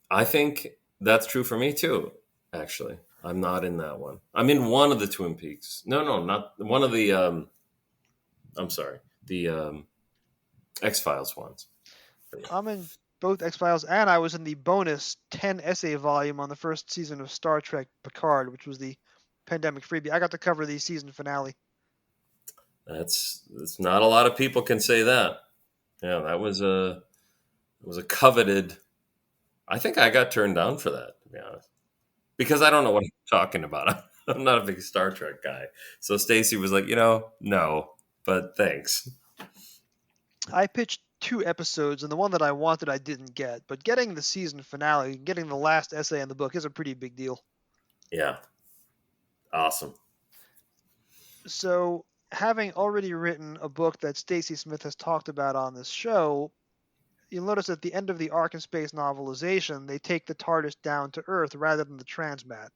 I think that's true for me too, actually. I'm not in that one. I'm in one of the Twin Peaks. No, not one of the I'm sorry. The X-Files ones. But yeah. I'm in both X Files, and I was in the bonus 10 essay volume on the first season of Star Trek Picard, which was the pandemic freebie. I got to cover the season finale. That's not a lot of people can say that. Yeah, that was a coveted. I think I got turned down for that, to be honest. Because I don't know what I'm talking about. I'm not a big Star Trek guy. So Stacy was like, no, but thanks. I pitched 2 episodes, and the one that I wanted I didn't get. But getting the season finale, getting the last essay in the book is a pretty big deal. Yeah. Awesome. So, having already written a book that Stacey Smith has talked about on this show, you'll notice at the end of the Ark in Space novelization, they take the TARDIS down to Earth rather than the transmat.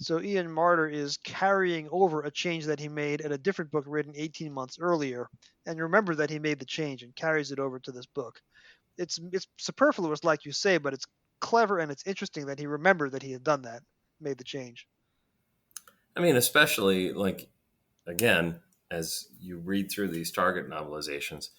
So Ian Marter is carrying over a change that he made in a different book written 18 months earlier, and remember that he made the change and carries it over to this book. It's superfluous, like you say, but it's clever and it's interesting that he remembered that he had done that, made the change. I mean, especially like, again, as you read through these Target novelizations,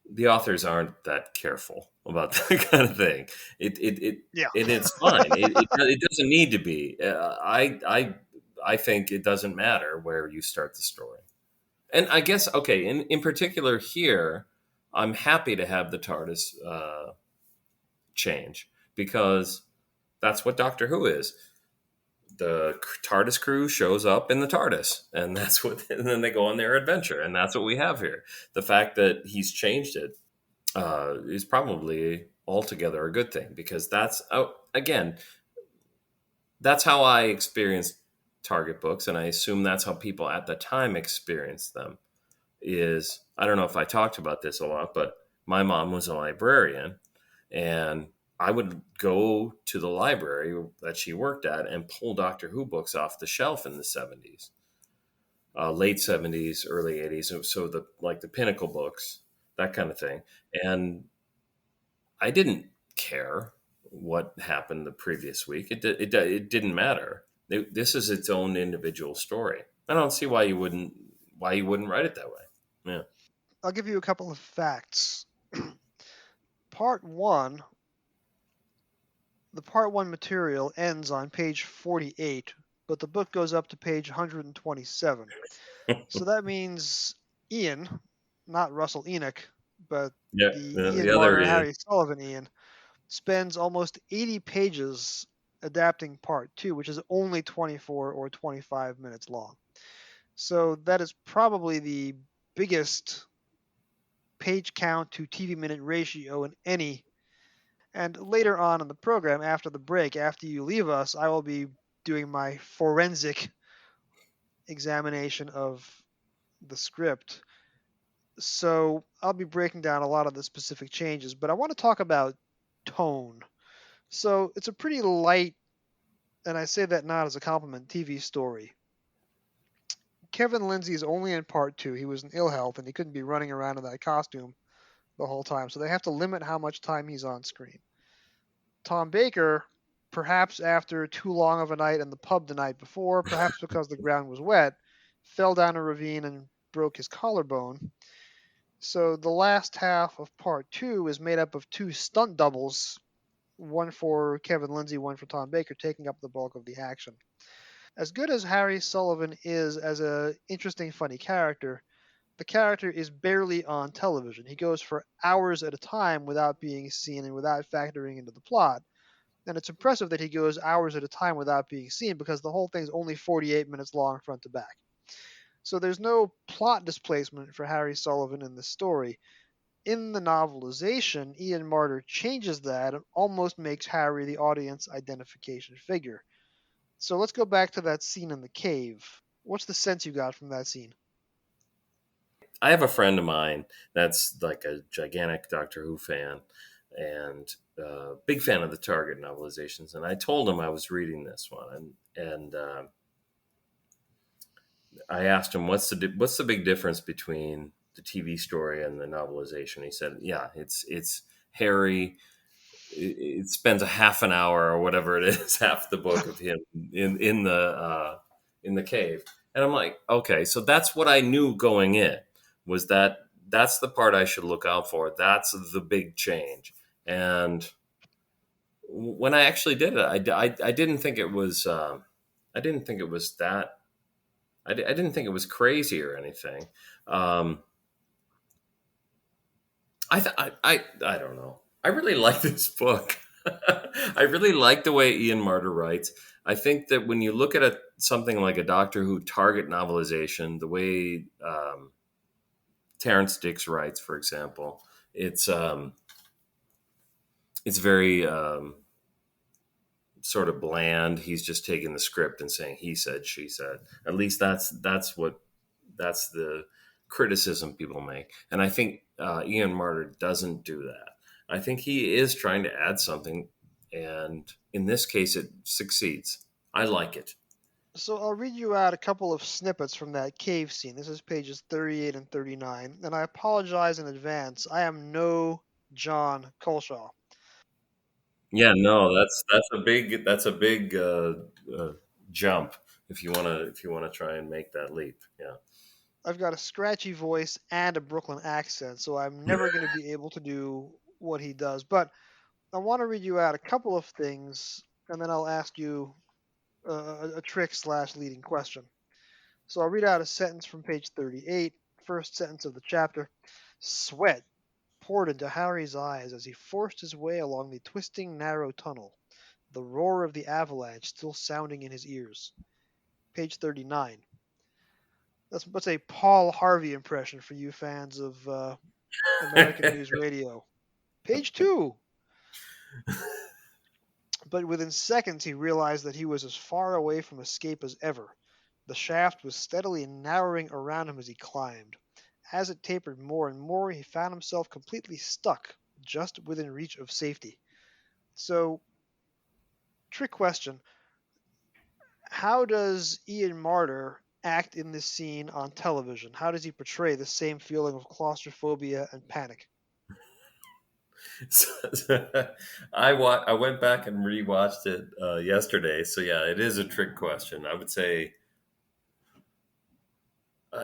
the authors aren't that careful about that kind of thing. Yeah. It's fine. It doesn't need to be. I think it doesn't matter where you start the story. And I guess, okay, in particular here, I'm happy to have the TARDIS change, because that's what Doctor Who is. The TARDIS crew shows up in the TARDIS, and that's what, and then they go on their adventure, and that's what we have here. The fact that he's changed it is probably altogether a good thing, because that's, again, that's how I experienced Target books, and I assume that's how people at the time experienced them. Is, I don't know if I talked about this a lot, but my mom was a librarian, and I would go to the library that she worked at and pull Doctor Who books off the shelf in the 70s, late 70s, early 80s. So the Pinnacle books, that kind of thing. And I didn't care what happened the previous week. It didn't matter. This is its own individual story. I don't see why you wouldn't write it that way. Yeah. I'll give you a couple of facts. Part 1, the Part 1 material ends on page 48, but the book goes up to page 127. So that means Ian, not Russell Enoch, but Yeah, the Ian the other Marter and Ian. Harry Sullivan Ian, spends almost 80 pages adapting Part 2, which is only 24 or 25 minutes long. So that is probably the biggest page count to TV minute ratio in any. And later on in the program, after the break, after you leave us, I will be doing my forensic examination of the script. So I'll be breaking down a lot of the specific changes, but I want to talk about tone. So it's a pretty light, and I say that not as a compliment, TV story. Kevin Lindsay is only in part 2. He was in ill health and he couldn't be running around in that costume the whole time, so they have to limit how much time he's on screen. Tom Baker, perhaps after too long of a night in the pub the night before, perhaps because the ground was wet, fell down a ravine and broke his collarbone. So the last half of part two is made up of two stunt doubles, one for Kevin Lindsay, one for Tom Baker, taking up the bulk of the action. As good as Harry Sullivan is as a interesting, funny character, the character is barely on television. He goes for hours at a time without being seen and without factoring into the plot. And it's impressive that he goes hours at a time without being seen because the whole thing's only 48 minutes long front to back. So there's no plot displacement for Harry Sullivan in the story. In the novelization, Ian Marter changes that and almost makes Harry the audience identification figure. So let's go back to that scene in the cave. What's the sense you got from that scene? I have a friend of mine that's like a gigantic Doctor Who fan and big fan of the Target novelizations. And I told him I was reading this one, and I asked him what's the big difference between the TV story and the novelization. He said, "Yeah, it's Harry. It spends a half an hour or whatever it is, half the book of him in the cave." And I'm like, okay, so that's what I knew going in, was that that's the part I should look out for. That's the big change. And when I actually did it, I didn't think it was I didn't think it was that I didn't think it was crazy or anything. Um, I don't know. I really like this book. I really like the way Ian Marter writes. I think that when you look at something like a Doctor Who Target novelization, the way Terrence Dicks writes, for example, it's um, it's very sort of bland. He's just taking the script and saying he said, she said. At least that's the criticism people make. And I think Ian Marter doesn't do that. I think he is trying to add something, and in this case, it succeeds. I like it. So I'll read you out a couple of snippets from that cave scene. This is pages 38 and 39, and I apologize in advance. I am no Jon Culshaw. Yeah, no, that's a big uh, jump if you wanna try and make that leap. Yeah. I've got a scratchy voice and a Brooklyn accent, so I'm never going to be able to do what he does. But I want to read you out a couple of things, and then I'll ask you a trick slash leading question. So I'll read out a sentence from page 38, first sentence of the chapter. Sweat poured into Harry's eyes as he forced his way along the twisting, narrow tunnel, the roar of the avalanche still sounding in his ears. Page 39. That's a Paul Harvey impression for you fans of American News Radio. Page 2. But within seconds he realized that he was as far away from escape as ever. The shaft was steadily narrowing around him as he climbed. As it tapered more and more, he found himself completely stuck, just within reach of safety. So, trick question. How does Ian Marter act in this scene on television? How does he portray the same feeling of claustrophobia and panic? I went back and rewatched it yesterday. So yeah, it is a trick question. I would say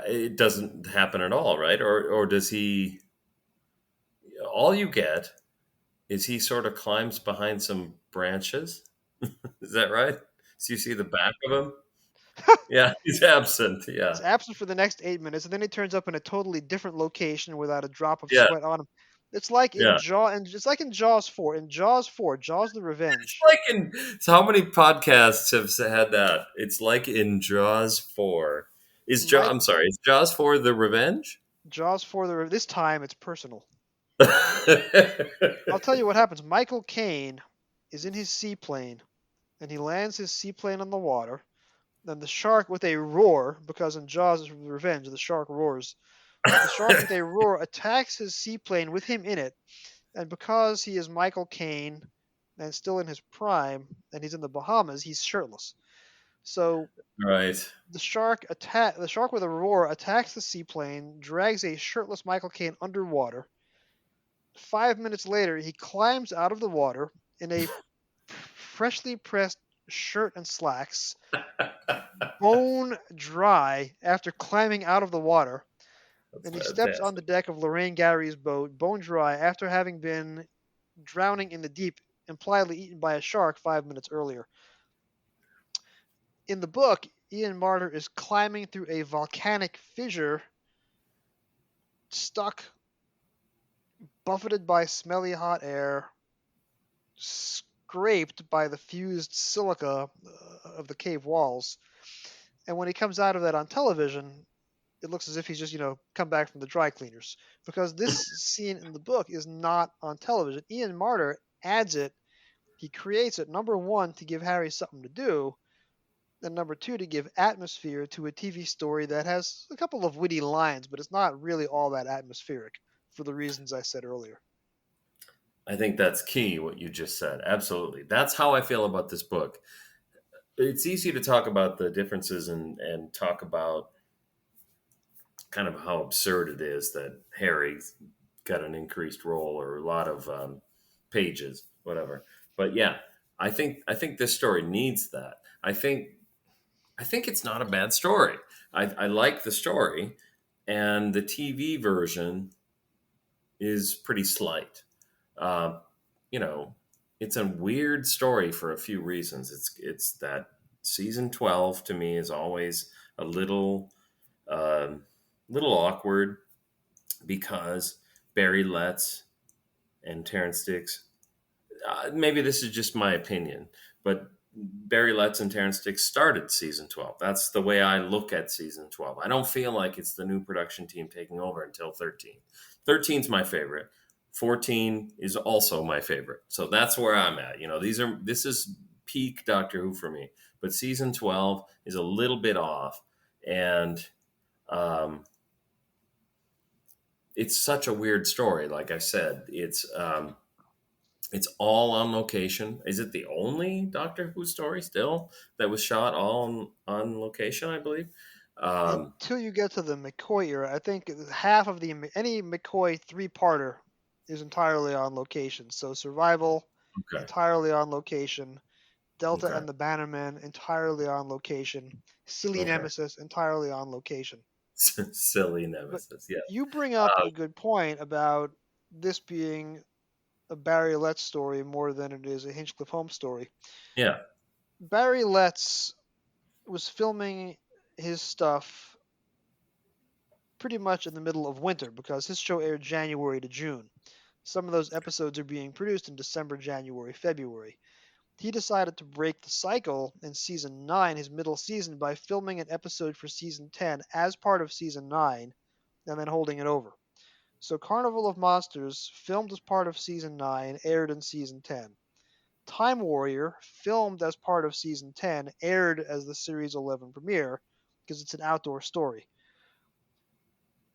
it doesn't happen at all, right? Or does he? All you get is he sort of climbs behind some branches. Is that right? So you see the back of him. Yeah, he's absent. He's Yeah, absent for the next 8 minutes, and then he turns up in a totally different location without a drop of yeah, sweat on him. It's like in yeah. Jaw, and it's like in Jaws 4. In Jaws 4, Jaws the It's Revenge. like in so how many podcasts have had that? It's like in Jaws 4. Mike, I'm sorry, is Jaws 4 the revenge? Jaws 4, this time it's personal. I'll tell you what happens. Michael Caine is in his seaplane, and he lands his seaplane on the water. Then the shark, with a roar, because in Jaws' Revenge the shark roars, the shark with a roar attacks his seaplane with him in it, and because he is Michael Caine and still in his prime, and he's in the Bahamas, he's shirtless. So Right. the shark with a roar attacks the seaplane, drags a shirtless Michael Caine underwater. 5 minutes later, he climbs out of the water in a freshly pressed shirt and slacks, bone dry after climbing out of the water. That's And he steps on the fantastic. deck of Lorraine Gary's boat, bone dry, after having been drowning in the deep, impliedly eaten by a shark 5 minutes earlier. In the book, Ian Marter is climbing through a volcanic fissure, stuck, buffeted by smelly hot air, scraped by the fused silica of the cave walls. And when he comes out of that on television, it looks as if he's just, come back from the dry cleaners. Because this scene in the book is not on television. Ian Marter adds it, he creates it, number one, to give Harry something to do, and number two, to give atmosphere to a TV story that has a couple of witty lines, but it's not really all that atmospheric for the reasons I said earlier. I think that's key, what you just said. Absolutely. That's how I feel about this book. It's easy to talk about the differences and talk about kind of how absurd it is that Harry got an increased role or a lot of pages, whatever. But yeah, I think this story needs that. I think it's not a bad story. I like the story, and the TV version is pretty slight. Uh, you know, it's a weird story for a few reasons. It's that season 12 to me is always a um, little awkward because Barry Letts and Terrence Dix. Maybe this is just my opinion, but Barry Letts and Terrence Dix started season 12. That's the way I look at season 12. I don't feel like it's the new production team taking over until 13. 13 is my favorite. 14 is also my favorite. So that's where I'm at. This is peak Doctor Who for me. But season 12 is a little bit off. And um, it's such a weird story. Like I said, it's all on location. Is it the only Doctor Who story still that was shot all on location? I believe. Um, Until you get to the McCoy era, I think half of any McCoy three-parter is entirely on location. So Survival, okay. entirely on location. Delta Okay. and the Bannermen, entirely on location. Silly Okay. Nemesis, entirely on location. Silly But nemesis. Yeah. you bring up a good point about this being a Barry Letts story more than it is a Hinchcliffe Holmes story. Yeah. Barry Letts was filming his stuff pretty much in the middle of winter because his show aired January to June. Some of those episodes are being produced in December, January, February. He decided to break the cycle in season 9, his middle season, by filming an episode for season 10 as part of season 9 and then holding it over. So Carnival of Monsters, filmed as part of season 9, aired in season 10. Time Warrior, filmed as part of season 10, aired as the series 11 premiere because it's an outdoor story.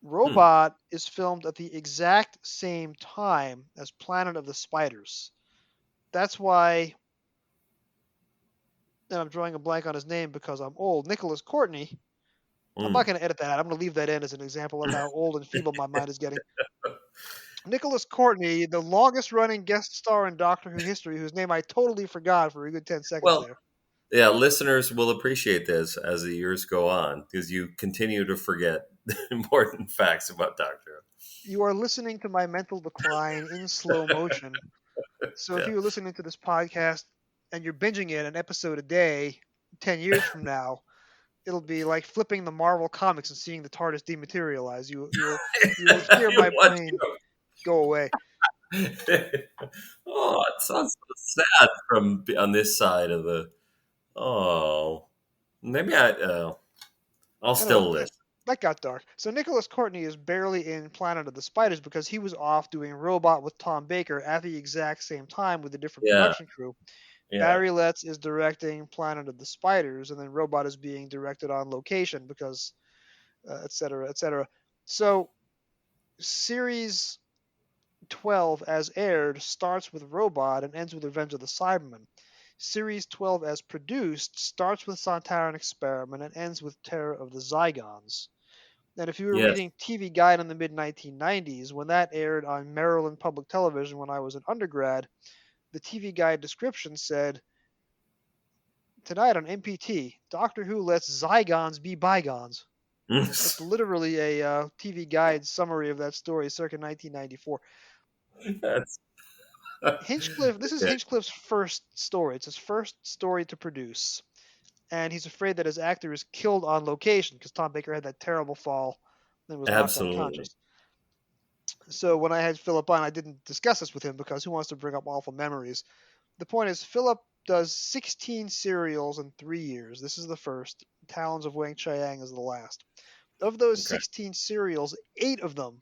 Hmm. Robot is filmed at the exact same time as Planet of the Spiders. That's why, and I'm drawing a blank on his name because I'm old, Nicholas Courtney. I'm not Mm. going to edit that out. I'm going to leave that in as an example of how old and feeble my mind is getting. Nicholas Courtney, the longest running guest star in Doctor Who history, whose name I totally forgot for a good 10 seconds Well, there. yeah, listeners will appreciate this as the years go on because you continue to forget important facts about Doctor You are listening to my mental decline in slow motion. So Who. if Yeah. you're listening to this podcast and you're binging it an episode a day 10 years from now, it'll be like flipping the Marvel comics and seeing the TARDIS dematerialize. You will hear my What brain go away. Oh, it sounds so sad from on this side of the. Oh, maybe I'll I know still listen. that got dark. So Nicholas Courtney is barely in Planet of the Spiders because he was off doing Robot with Tom Baker at the exact same time with a different Yeah, production crew. yeah, Barry Letts is directing Planet of the Spiders, and then Robot is being directed on location because, et cetera, et cetera. So series 12 as aired starts with Robot and ends with Revenge of the Cybermen. Series 12 as produced starts with Sontaran Experiment and ends with Terror of the Zygons. And if you were yes, reading TV Guide in the mid 1990s, when that aired on Maryland Public Television when I was an undergrad, the TV Guide description said, "Tonight on MPT, Doctor Who lets Zygons be bygones." That's literally a TV Guide summary of that story, circa 1994. That's Hinchcliffe, this is yeah, Hinchcliffe's first story. It's his first story to produce. And he's afraid that his actor is killed on location because Tom Baker had that terrible fall and was knocked absolutely. unconscious. So when I had Philip on, I didn't discuss this with him because who wants to bring up awful memories? The point is, Philip does 16 serials in 3 years. This is the first. Talons of Wang Chiang is the last. Of those Okay. 16 serials, 8 of them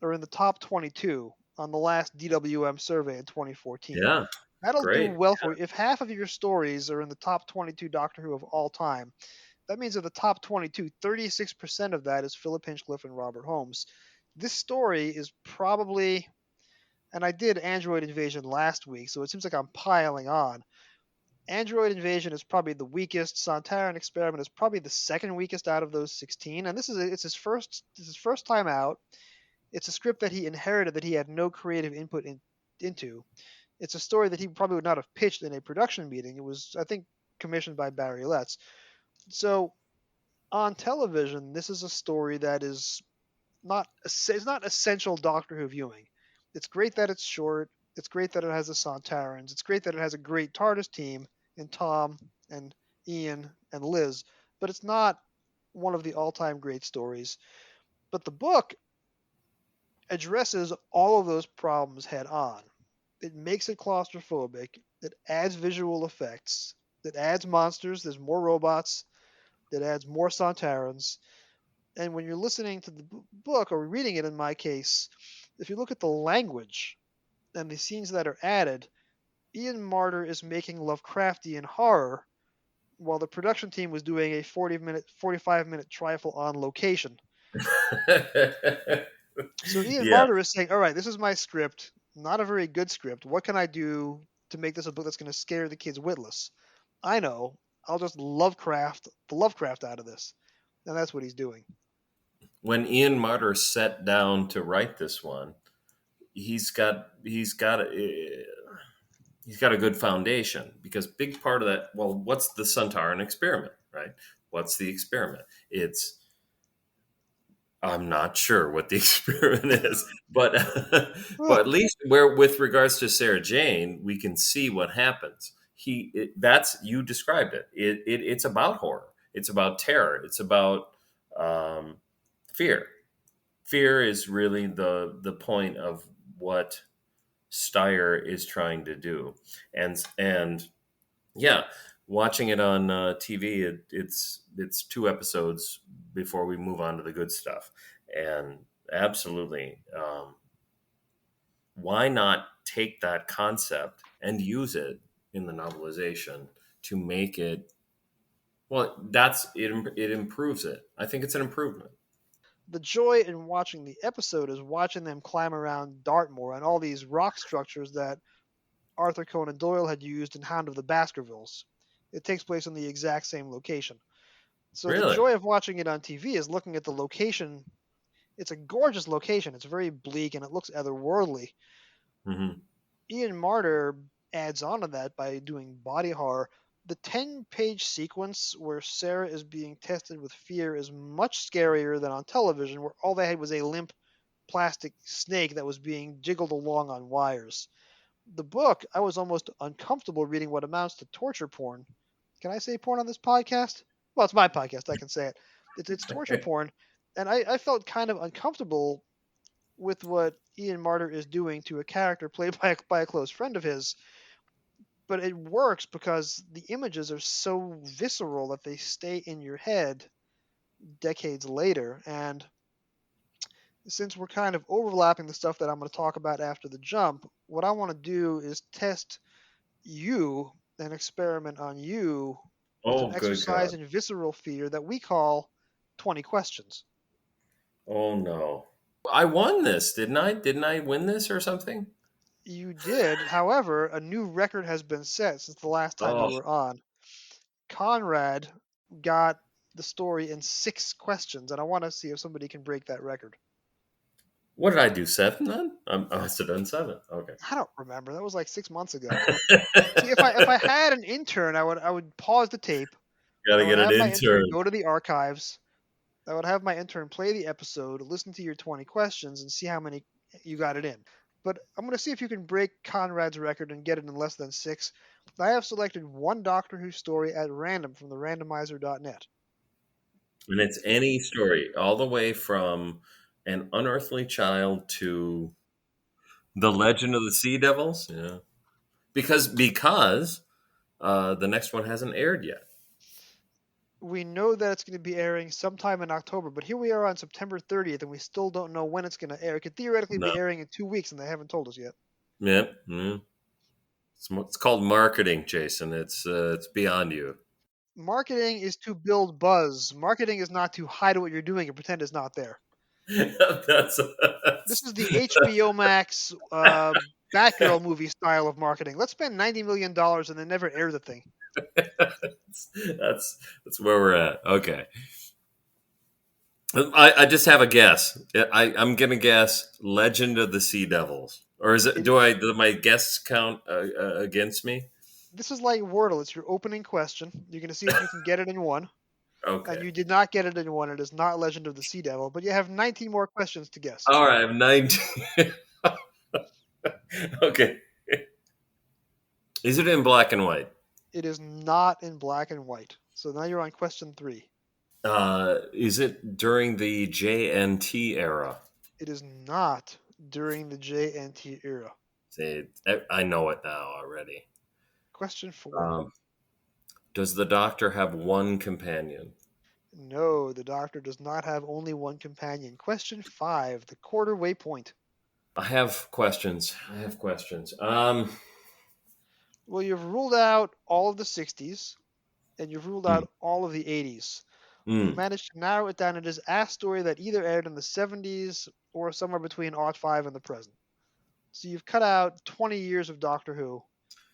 are in the top 22 on the last DWM survey in 2014. Yeah. That'll do Great. well for you. If half of your stories are in the top 22 Doctor Who of all time, that means of the top 22, 36% of that is Philip Hinchcliffe and Robert Holmes. This story is probably, and I did Android Invasion last week, so it seems like I'm piling on. Android Invasion is probably the weakest. Sontaran Experiment is probably the second weakest out of those 16, and it's his first time out. It's a script that he inherited that he had no creative input into. It's a story that he probably would not have pitched in a production meeting. It was, I think, commissioned by Barry Letts. So on television, this is a story that is it's not essential Doctor Who viewing. It's great that it's short. It's great that it has the Sontarans. It's great that it has a great TARDIS team in Tom and Ian and Liz, but it's not one of the all-time great stories. But the book addresses all of those problems head on. It makes it claustrophobic. It adds visual effects. It adds monsters. There's more robots. It adds more Sontarans. And when you're listening to the book or reading it, in my case, if you look at the language and the scenes that are added, Ian Marter is making Lovecraftian horror while the production team was doing a 45-minute trifle on location. So Ian Yeah. Marter is saying, all right, this is my script, not a very good script. What can I do to make this a book that's going to scare the kids witless? I know. I'll just Lovecraft out of this. And that's what he's doing. When Ian Marter sat down to write this one, he's got a good foundation because big part of that. Well, what's the Sontaran experiment, right? What's the experiment? It's I'm not sure what the experiment is, but but at least where with regards to Sarah Jane, we can see what happens. That's you described it. It's about horror. It's about terror. It's about um, fear. Fear is really the point of what Steyer is trying to do, and yeah, watching it on TV, it's 2 episodes before we move on to the good stuff, and absolutely, why not take that concept and use it in the novelization to make it well? That's it. It improves it. I think it's an improvement. The joy in watching the episode is watching them climb around Dartmoor and all these rock structures that Arthur Conan Doyle had used in Hound of the Baskervilles. It takes place in the exact same location. So the Really. joy of watching it on TV is looking at the location. It's a gorgeous location. It's very bleak and it looks otherworldly. Hmm. Ian Marter adds on to that by doing body horror. The 10-page sequence where Sarah is being tested with fear is much scarier than on television, where all they had was a limp plastic snake that was being jiggled along on wires. The book, I was almost uncomfortable reading what amounts to torture porn. Can I say porn on this podcast? Well, it's my podcast. I can say it. It's torture porn. And I felt kind of uncomfortable with what Ian Marter is doing to a character played by a close friend of his. But it works because the images are so visceral that they stay in your head decades later. And since we're kind of overlapping the stuff that I'm going to talk about after the jump, what I want to do is test you, an experiment on you, with an Oh, good exercise God. in visceral fear that we call 20 questions. Oh no. I won this, didn't I? Didn't I win this or something? You did, however, a new record has been set since the last time Oh, you were on. Conrad got the story in 6 questions, and I want to see if somebody can break that record. what did I do? 7 then? I must have done 7. Okay. I don't remember. That was like 6 months ago. See, if I had an intern, I would pause the tape. Got I to would get an have my intern intern. go to the archives, I would have my intern play the episode, listen to your 20 questions, and see how many you got it in. But I'm going to see if you can break Conrad's record and get it in less than 6. I have selected one Doctor Who story at random from the randomizer.net. And it's any story, all the way from An Unearthly Child to The Legend of the Sea Devils. Yeah, because the next one hasn't aired yet. We know that it's going to be airing sometime in October, but here we are on September 30th, and we still don't know when it's going to air. It could theoretically No. be airing in 2 weeks, and they haven't told us yet. Yeah. Yeah. It's called marketing, Jason. It's beyond you. Marketing is to build buzz. Marketing is not to hide what you're doing and pretend it's not there. that's, This that's is the HBO Max Batgirl movie style of marketing. Let's spend $90 million and then never air the thing. that's where we're at. Okay. I just have a guess. I'm gonna guess Legend of the Sea Devils, or is it? It, Do my guests count against me? this is like Wordle. It's your opening question. You're going to see if you can get it in one. And Okay. you did not get it in one. It is not Legend of the Sea Devil, but you have 19 more questions to guess. All right. I'm 19. Okay. Is it in black and white? It is not in black and white. So now you're on question 3. Is it during the JNT era? It is not during the JNT era. See, I know it now already. Question 4. Um, does the Doctor have one companion? No, the Doctor does not have only one companion. Question 5, the quarter waypoint. I have questions. Well, you've ruled out all of the 60s, and you've ruled Hmm, out all of the 80s. You've hmm. managed to narrow it down. It is a story that either aired in the 70s or somewhere between Aught 5 and the present. So you've cut out 20 years of Doctor Who.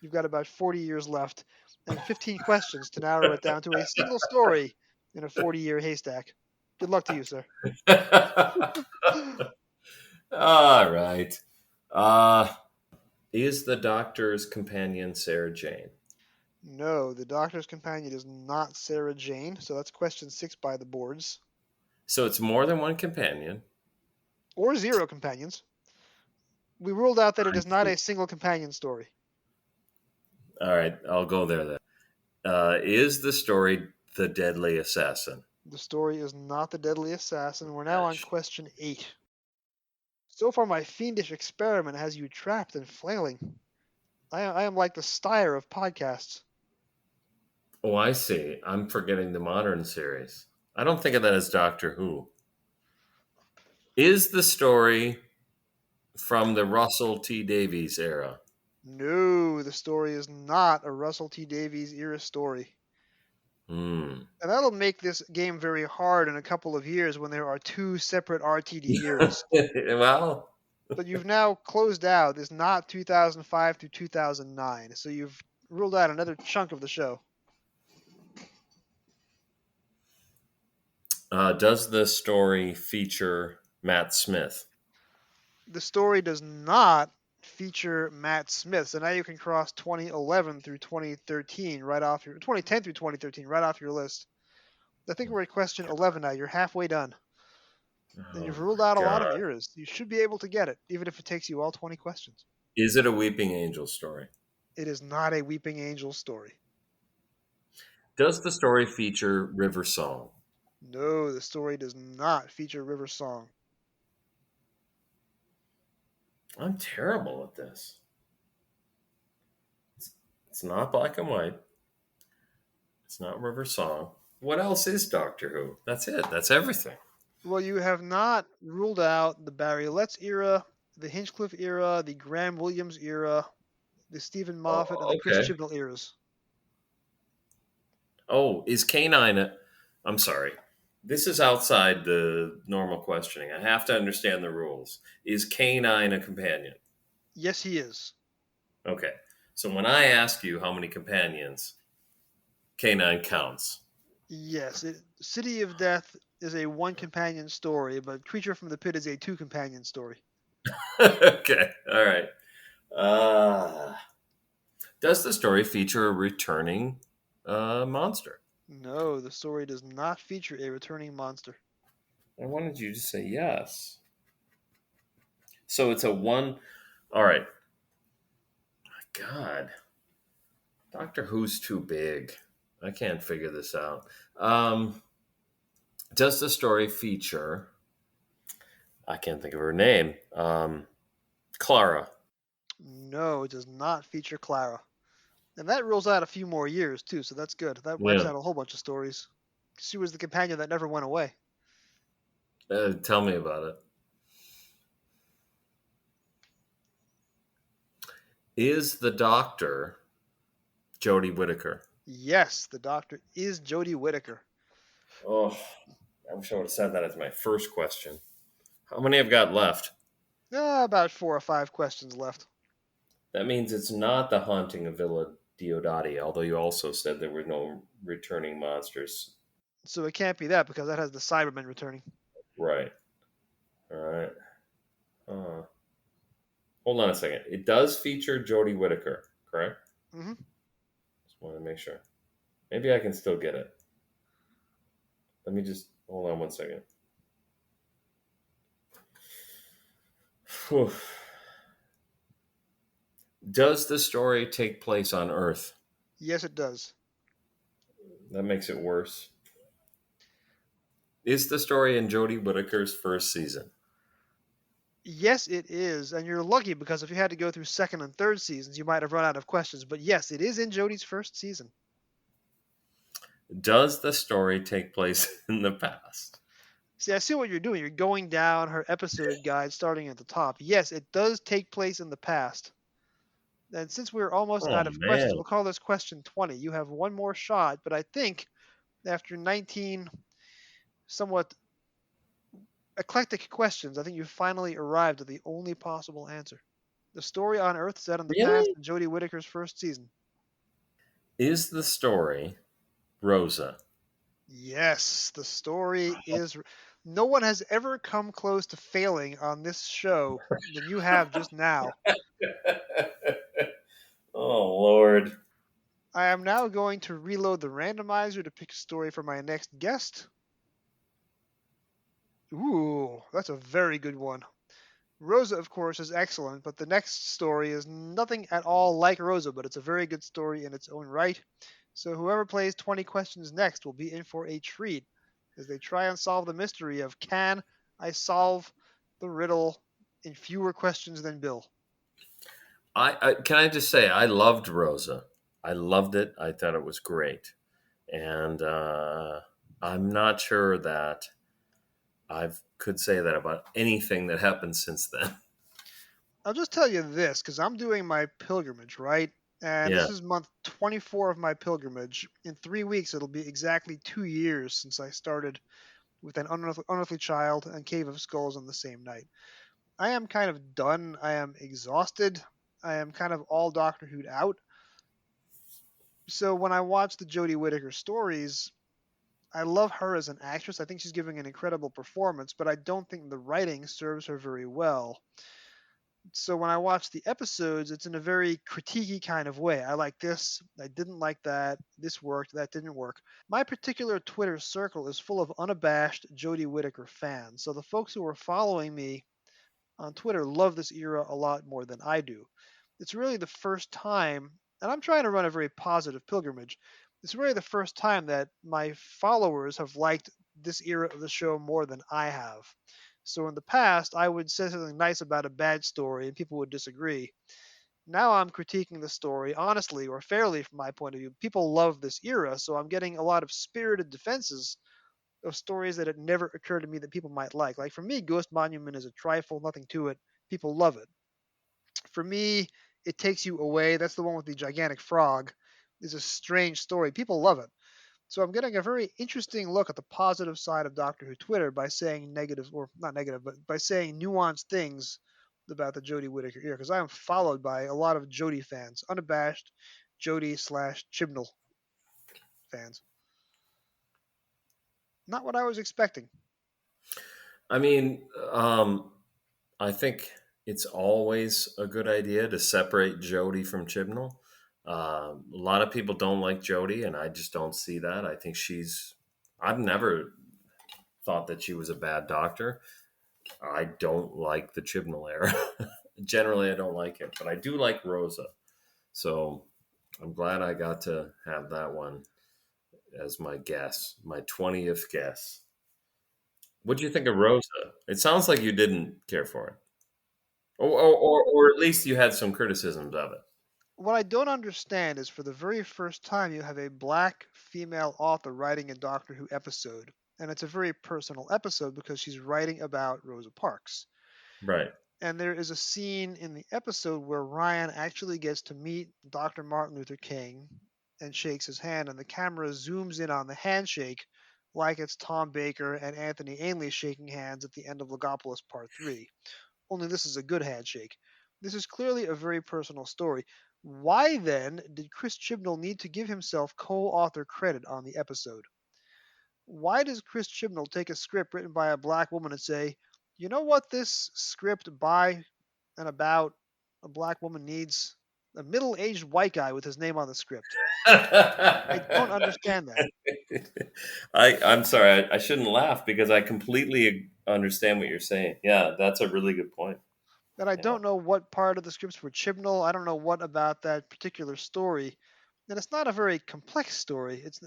You've got about 40 years left and 15 questions to narrow it down to a single story in a 40-year haystack. Good luck to you, sir. All right. Uh, is the Doctor's companion Sarah Jane? No, the Doctor's companion is not Sarah Jane, so that's question 6 by the boards. So it's more than one companion. Or 0 companions. We ruled out that it I is not see. a single companion story. All right, I'll go there then. Is the story The Deadly Assassin? The story is not the Deadly Assassin. We're now on Gosh. question 8. So far, my fiendish experiment has you trapped and flailing. I am like the Styre of podcasts. Oh, I see. I'm forgetting the modern series. I don't think of that as Doctor Who. Is the story from the Russell T Davies era? No, the story is not a Russell T Davies era story. Hmm. And that'll make this game very hard in a couple of years when there are 2 separate RTD eras. Well, But you've now closed out. It's not 2005 through 2009. So you've ruled out another chunk of the show. does the story feature Matt Smith? The story does not feature Matt Smith. So now you can cross 2011 through 2013 right off your 2010 through 2013 right off your list. I think we're at question 11 now. You're halfway done. And Oh you've ruled out a lot of God! eras. You should be able to get it, even if it takes you all 20 questions. Is it a Weeping Angel story? It is not a Weeping Angel story. Does the story feature River Song? No, the story does not feature River Song. I'm terrible at this. It's not black and white. It's not River Song. What else is Doctor Who? That's it. That's everything. Well, you have not ruled out the Barry Letts era, the Hinchcliffe era, the Graham Williams era, the Stephen Moffat, and the Oh, Chris okay. Chibnall eras. Oh, is Canine I'm sorry. This is outside the normal questioning. I have to understand the rules. Is Canine a companion? Yes, he is. Okay. So when I ask you how many companions, Canine counts. Yes, City of Death is a one companion story, but Creature from the Pit is a two companion story. Okay. All right. Uh, does the story feature a returning monster? No, the story does not feature a returning monster. I wanted you to say yes. So it's a one. All right. God, Doctor Who's too big. I can't figure this out. Um, does the story feature? I can't think of her name. Clara. No, it does not feature Clara. And that rules out a few more years, too, so that's good. That wipes Yeah. out a whole bunch of stories. She was the companion that never went away. Tell me about it. Is the Doctor Jodie Whittaker? Yes, the Doctor is Jodie Whittaker. Oh, I wish I would have said that as my first question. How many have got left? About 4 or 5 questions left. That means it's not the haunting of Villa Diodati, although you also said there were no returning monsters. So it can't be that because that has the Cybermen returning. Right. All right. Uh, hold on a second. It does feature Jodie Whittaker, correct? Hmm. Just want to make sure. Maybe I can still get it. Let me just hold on one second. Whew. Does the story take place on Earth? Yes, it does. That makes it worse. Is the story in Jodie Whittaker's first season? Yes, it is. And you're lucky because if you had to go through second and third seasons, you might have run out of questions. But yes, it is in Jodie's first season. Does the story take place in the past? See, I see what you're doing. You're going down her episode guide starting at the top. Yes, it does take place in the past. And since we're almost Oh out of questions, man. we'll call this question 20. You have one more shot, but I think after 19 somewhat eclectic questions, I think you finally arrived at the only possible answer. The story on Earth set in the past Really? in Jodie Whittaker's first season. Is the story Rosa? Yes, the story is. No one has ever come close to failing on this show than you have just now. Oh Lord. I am now going to reload the randomizer to pick a story for my next guest. Ooh, that's a very good one. Rosa, of course, is excellent, but the next story is nothing at all like Rosa, but it's a very good story in its own right. So whoever plays 20 questions next will be in for a treat as they try and solve the mystery of can I solve the riddle in fewer questions than Bill? I can I just say I loved Rosa. I loved it. I thought it was great, and I'm not sure that I could say that about anything that happened since then. I'll just tell you this because I'm doing my pilgrimage, right? And Yeah. this is month 24 of my pilgrimage. In 3 weeks, it'll be exactly 2 years since I started with an unearthly child and Cave of Skulls on the same night. I am kind of done. I am exhausted. I am kind of all Doctor Who'd out. So when I watch the Jodie Whittaker stories, I love her as an actress. I think she's giving an incredible performance, but I don't think the writing serves her very well. So when I watch the episodes, it's in a very critiquey kind of way. I like this, I didn't like that, this worked, that didn't work. My particular Twitter circle is full of unabashed Jodie Whittaker fans. So the folks who are following me on Twitter love this era a lot more than I do. It's really the first time, and I'm trying to run a very positive pilgrimage. It's really the first time that my followers have liked this era of the show more than I have. So in the past, I would say something nice about a bad story and people would disagree. Now I'm critiquing the story honestly or fairly from my point of view. People love this era, so I'm getting a lot of spirited defenses of stories that it never occurred to me that people might like. Like for me, Ghost Monument is a trifle, nothing to it. People love it. For me, It Takes You Away, that's the one with the gigantic frog, is a strange story. People love it. So I'm getting a very interesting look at the positive side of Doctor Who Twitter by saying negative, or not negative, but by saying nuanced things about the Jodie Whittaker era, because I am followed by a lot of Jodie fans, unabashed Jodie/Chibnall fans. Not what I was expecting. I mean, I think it's always a good idea to separate Jodie from Chibnall. A lot of people don't like Jodie, and I just don't see that. I think she's. I've never. thought that she was a bad doctor. I don't like the Chibnall era. Generally, I don't like it, but I do like Rosa. So I'm glad I got to have that one as my guess, my 20th guess. What do you think of Rosa? It sounds like you didn't care for it, or at least you had some criticisms of it. What I don't understand is for the very first time you have a black female author writing a Doctor Who episode, and it's a very personal episode because she's writing about Rosa Parks. Right. And there is a scene in the episode where Ryan actually gets to meet Dr. Martin Luther King and shakes his hand, and the camera zooms in on the handshake like it's Tom Baker and Anthony Ainley shaking hands at the end of Logopolis Part 3. Only this is a good handshake. This is clearly a very personal story. Why then did Chris Chibnall need to give himself co author credit on the episode? Why does Chris Chibnall take a script written by a black woman and say, you know what this script by and about a black woman needs? A middle aged white guy with his name on the script. I don't understand that. I'm sorry. I shouldn't laugh because I completely understand what you're saying. Yeah, that's a really good point. And I Yeah. don't know what part of the scripts were Chibnall. I don't know what about that particular story. And it's not a very complex story. It's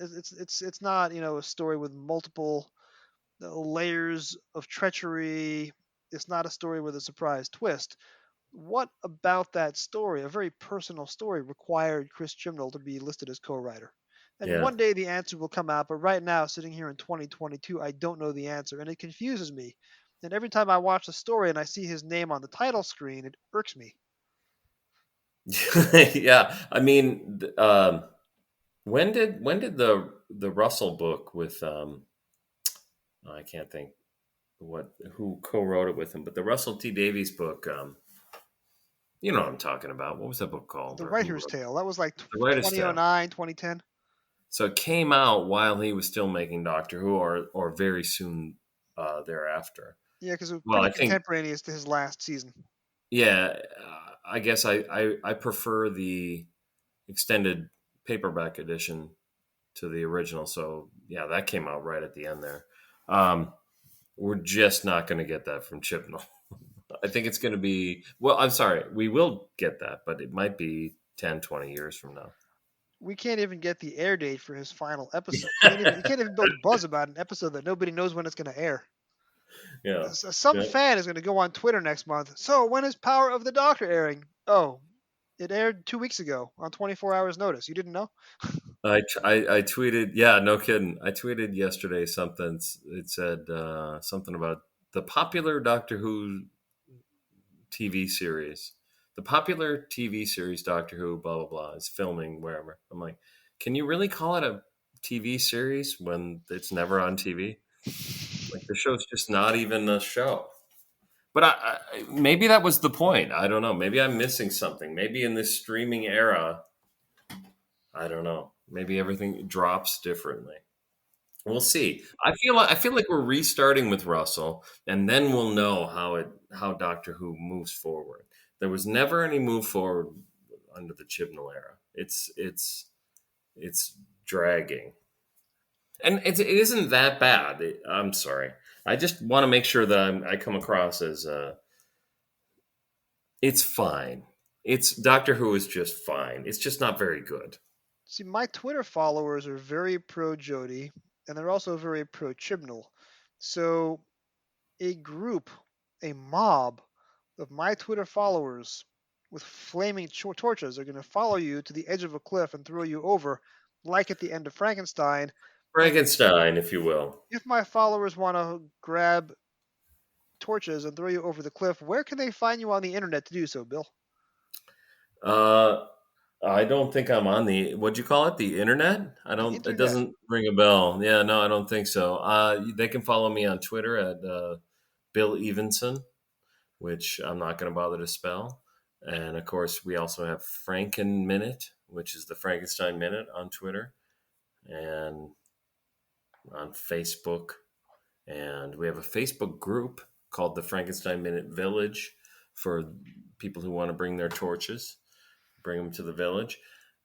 not, a story with multiple layers of treachery. It's not a story with a surprise twist. What about that story, a very personal story, required Chris Chibnall to be listed as co-writer? And Yeah. one day the answer will come out, but right now, sitting here in 2022, I don't know the answer, and it confuses me. And every time I watch the story and I see his name on the title screen, it irks me. Yeah. I mean, when did the Russell book with I can't think who co-wrote it with him, but the Russell T Davies book, you know what I'm talking about. What was that book called, The or who Writer's wrote it? Tale, that was like The Writer's Tale. 2009, 2010. So it came out while he was still making Doctor Who, or very soon thereafter. Yeah, because it was Well, pretty I think, contemporaneous to his last season. yeah, I guess I prefer the extended paperback edition to the original. So yeah, that came out right at the end there. Um, we're just not going to get that from Chibnall. I think it's going to be, well, I'm sorry, we will get that, but it might be 10, 20 years from now. We can't even get the air date for his final episode. You can't even build buzz about an episode that nobody knows when it's going to air. Yeah. Some Yeah. fan is going to go on Twitter next month. So when is Power of the Doctor airing? Oh, it aired 2 weeks ago on 24 hours notice. You didn't know? I tweeted, yeah, no kidding. I tweeted yesterday something. It said something about the popular Doctor Who TV series. The popular TV series Doctor Who, blah, blah, blah, is filming wherever. I'm like, can you really call it a TV series when it's never on TV? Like, the show's just not even a show. But maybe that was the point. I don't know. Maybe I'm missing something. Maybe in this streaming era, I don't know. Maybe everything drops differently. We'll see. I feel like we're restarting with Russell, and then we'll know how Doctor Who moves forward. There was never any move forward under the Chibnall era. It's dragging, and it isn't that bad. I'm sorry. I just want to make sure that I come across as it's fine. It's Doctor Who is just fine. It's just not very good. See, my Twitter followers are very pro Jodie, and they're also very pro Chibnall. So a group, a mob of my Twitter followers with flaming torches are going to follow you to the edge of a cliff and throw you over, like at the end of Frankenstein. And Frankenstein, if you will. if my followers want to grab torches and throw you over the cliff, where can they find you on the internet to do so, Bill? Uh, I don't think I'm on the, what'd you call it? The internet? I The don't, it internet. doesn't ring a bell. Yeah, no, I don't think so. They can follow me on Twitter at Bill Evenson, which I'm not going to bother to spell. And of course, we also have Franken Minute, which is the Frankenstein Minute on Twitter and on Facebook. And we have a Facebook group called the Frankenstein Minute Village for people who want to bring their torches, bring them to the village.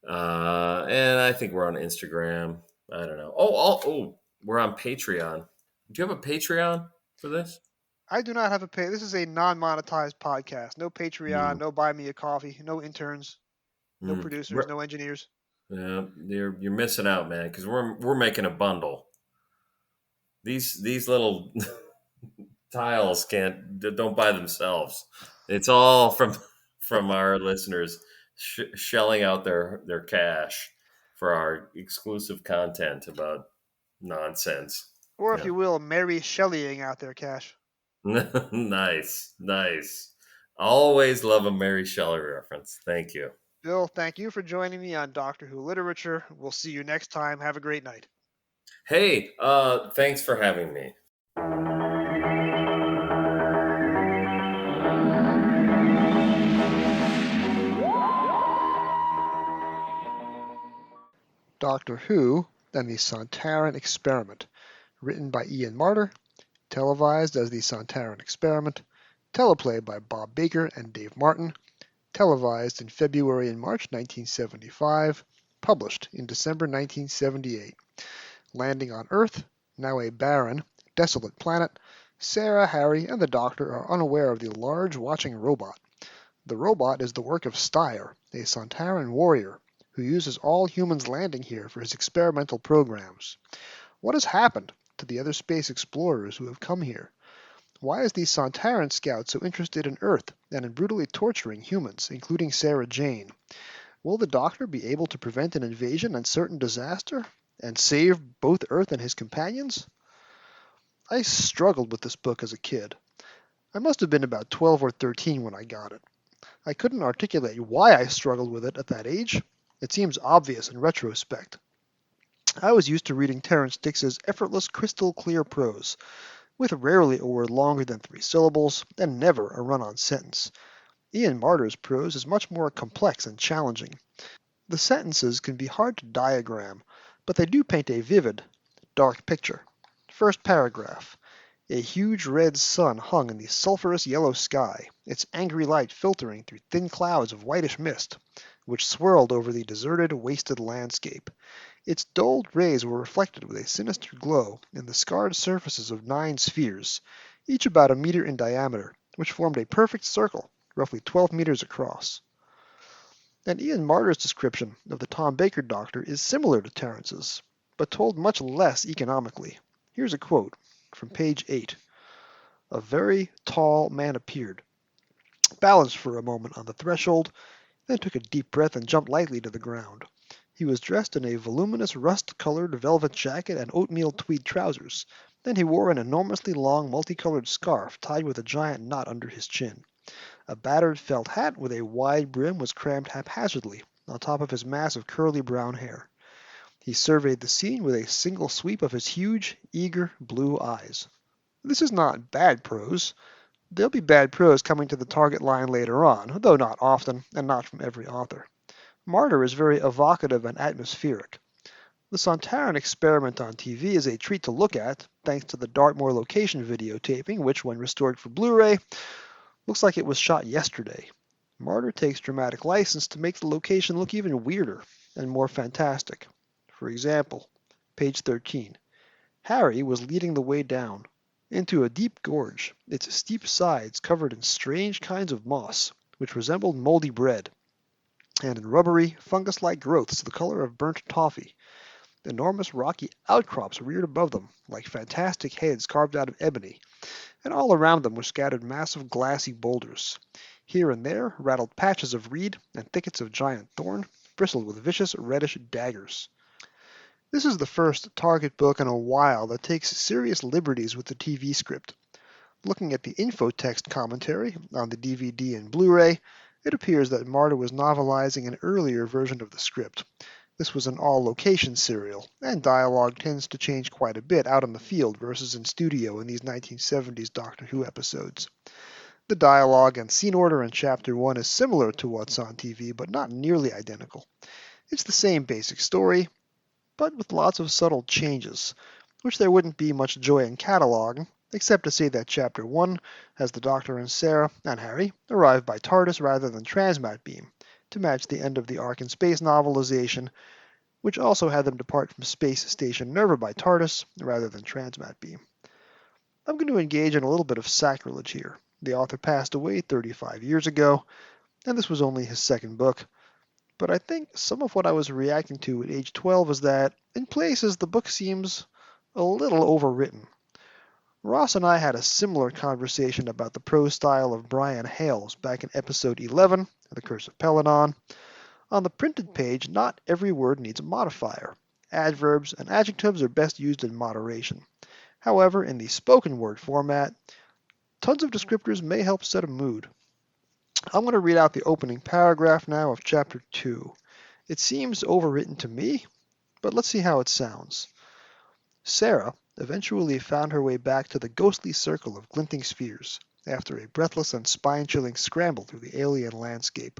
And I think we're on Instagram. I don't know. Oh, we're on Patreon. Do you have a Patreon for this? I do not have a pay. This is a non-monetized podcast. No Patreon, Mm, no buy me a coffee, no interns, no mm. producers, no engineers. Yeah, you're missing out, man, because we're making a bundle. These little tiles don't buy themselves. It's all from our listeners shelling out their cash for our exclusive content about nonsense. Or if Yeah. you will, Mary Shelleying out there, Cash. Nice, nice. Always love a Mary Shelley reference. Thank you. Bill, thank you for joining me on Doctor Who Literature. We'll see you next time. Have a great night. Hey, thanks for having me. Doctor Who and the Sontaran Experiment, written by Ian Marter, televised as the Sontaran Experiment, teleplay by Bob Baker and Dave Martin, televised in February and March 1975, published in December 1978. Landing on Earth, now a barren, desolate planet, Sarah, Harry, and the Doctor are unaware of the large watching robot. The robot is the work of Styre, a Sontaran warrior, who uses all humans landing here for his experimental programs. What has happened to the other space explorers who have come here? Why is the Sontaran scout so interested in Earth and in brutally torturing humans, including Sarah Jane? Will the Doctor be able to prevent an invasion and certain disaster, and save both Earth and his companions? I struggled with this book as a kid. I must have been about 12 or 13 when I got it. I couldn't articulate why I struggled with it at that age. It seems obvious in retrospect. I was used to reading Terrance Dicks's effortless, crystal-clear prose, with rarely a word longer than 3 syllables, and never a run-on sentence. Ian Marter's prose is much more complex and challenging. The sentences can be hard to diagram, but they do paint a vivid, dark picture. First paragraph. A huge red sun hung in the sulphurous yellow sky, its angry light filtering through thin clouds of whitish mist, which swirled over the deserted, wasted landscape. Its dulled rays were reflected with a sinister glow in the scarred surfaces of 9 spheres, each about a meter in diameter, which formed a perfect circle, roughly 12 meters across. And Ian Marter's description of the Tom Baker Doctor is similar to Terrance's, but told much less economically. Here's a quote from page 8. A very tall man appeared, balanced for a moment on the threshold, then took a deep breath and jumped lightly to the ground. He was dressed in a voluminous rust-colored velvet jacket and oatmeal tweed trousers. Then he wore an enormously long multicolored scarf tied with a giant knot under his chin. A battered felt hat with a wide brim was crammed haphazardly on top of his mass of curly brown hair. He surveyed the scene with a single sweep of his huge, eager blue eyes. This is not bad prose. There'll be bad prose coming to the target line later on, though not often, and not from every author. Martyr is very evocative and atmospheric. The Sontaran Experiment on TV is a treat to look at, thanks to the Dartmoor location videotaping, which, when restored for Blu-ray, looks like it was shot yesterday. Martyr takes dramatic license to make the location look even weirder and more fantastic. For example, page 13. Harry was leading the way down into a deep gorge, its steep sides covered in strange kinds of moss, which resembled moldy bread, and in rubbery, fungus-like growths the color of burnt toffee. Enormous rocky outcrops reared above them, like fantastic heads carved out of ebony, and all around them were scattered massive glassy boulders. Here and there rattled patches of reed, and thickets of giant thorn bristled with vicious reddish daggers. This is the first Target book in a while that takes serious liberties with the TV script. Looking at the infotext commentary on the DVD and Blu-ray, it appears that Marta was novelizing an earlier version of the script. This was an all-location serial, and dialogue tends to change quite a bit out in the field versus in studio in these 1970s Doctor Who episodes. The dialogue and scene order in Chapter 1 is similar to what's on TV, but not nearly identical. It's the same basic story, but with lots of subtle changes, which there wouldn't be much joy in cataloging, except to say that Chapter 1 has the Doctor and Sarah and Harry arrive by TARDIS rather than transmat beam, to match the end of the Ark in Space novelization, which also had them depart from Space Station Nerva by TARDIS rather than transmat beam. I'm going to engage in a little bit of sacrilege here. The author passed away 35 years ago, and this was only his second book. But I think some of what I was reacting to at age 12 is that, in places, the book seems a little overwritten. Ross and I had a similar conversation about the prose style of Brian Hales back in episode 11, The Curse of Peladon. On the printed page, not every word needs a modifier. Adverbs and adjectives are best used in moderation. However, in the spoken word format, tons of descriptors may help set a mood. I'm going to read out the opening paragraph now of chapter 2. It seems overwritten to me, but let's see how it sounds. Sarah eventually found her way back to the ghostly circle of glinting spheres after a breathless and spine-chilling scramble through the alien landscape.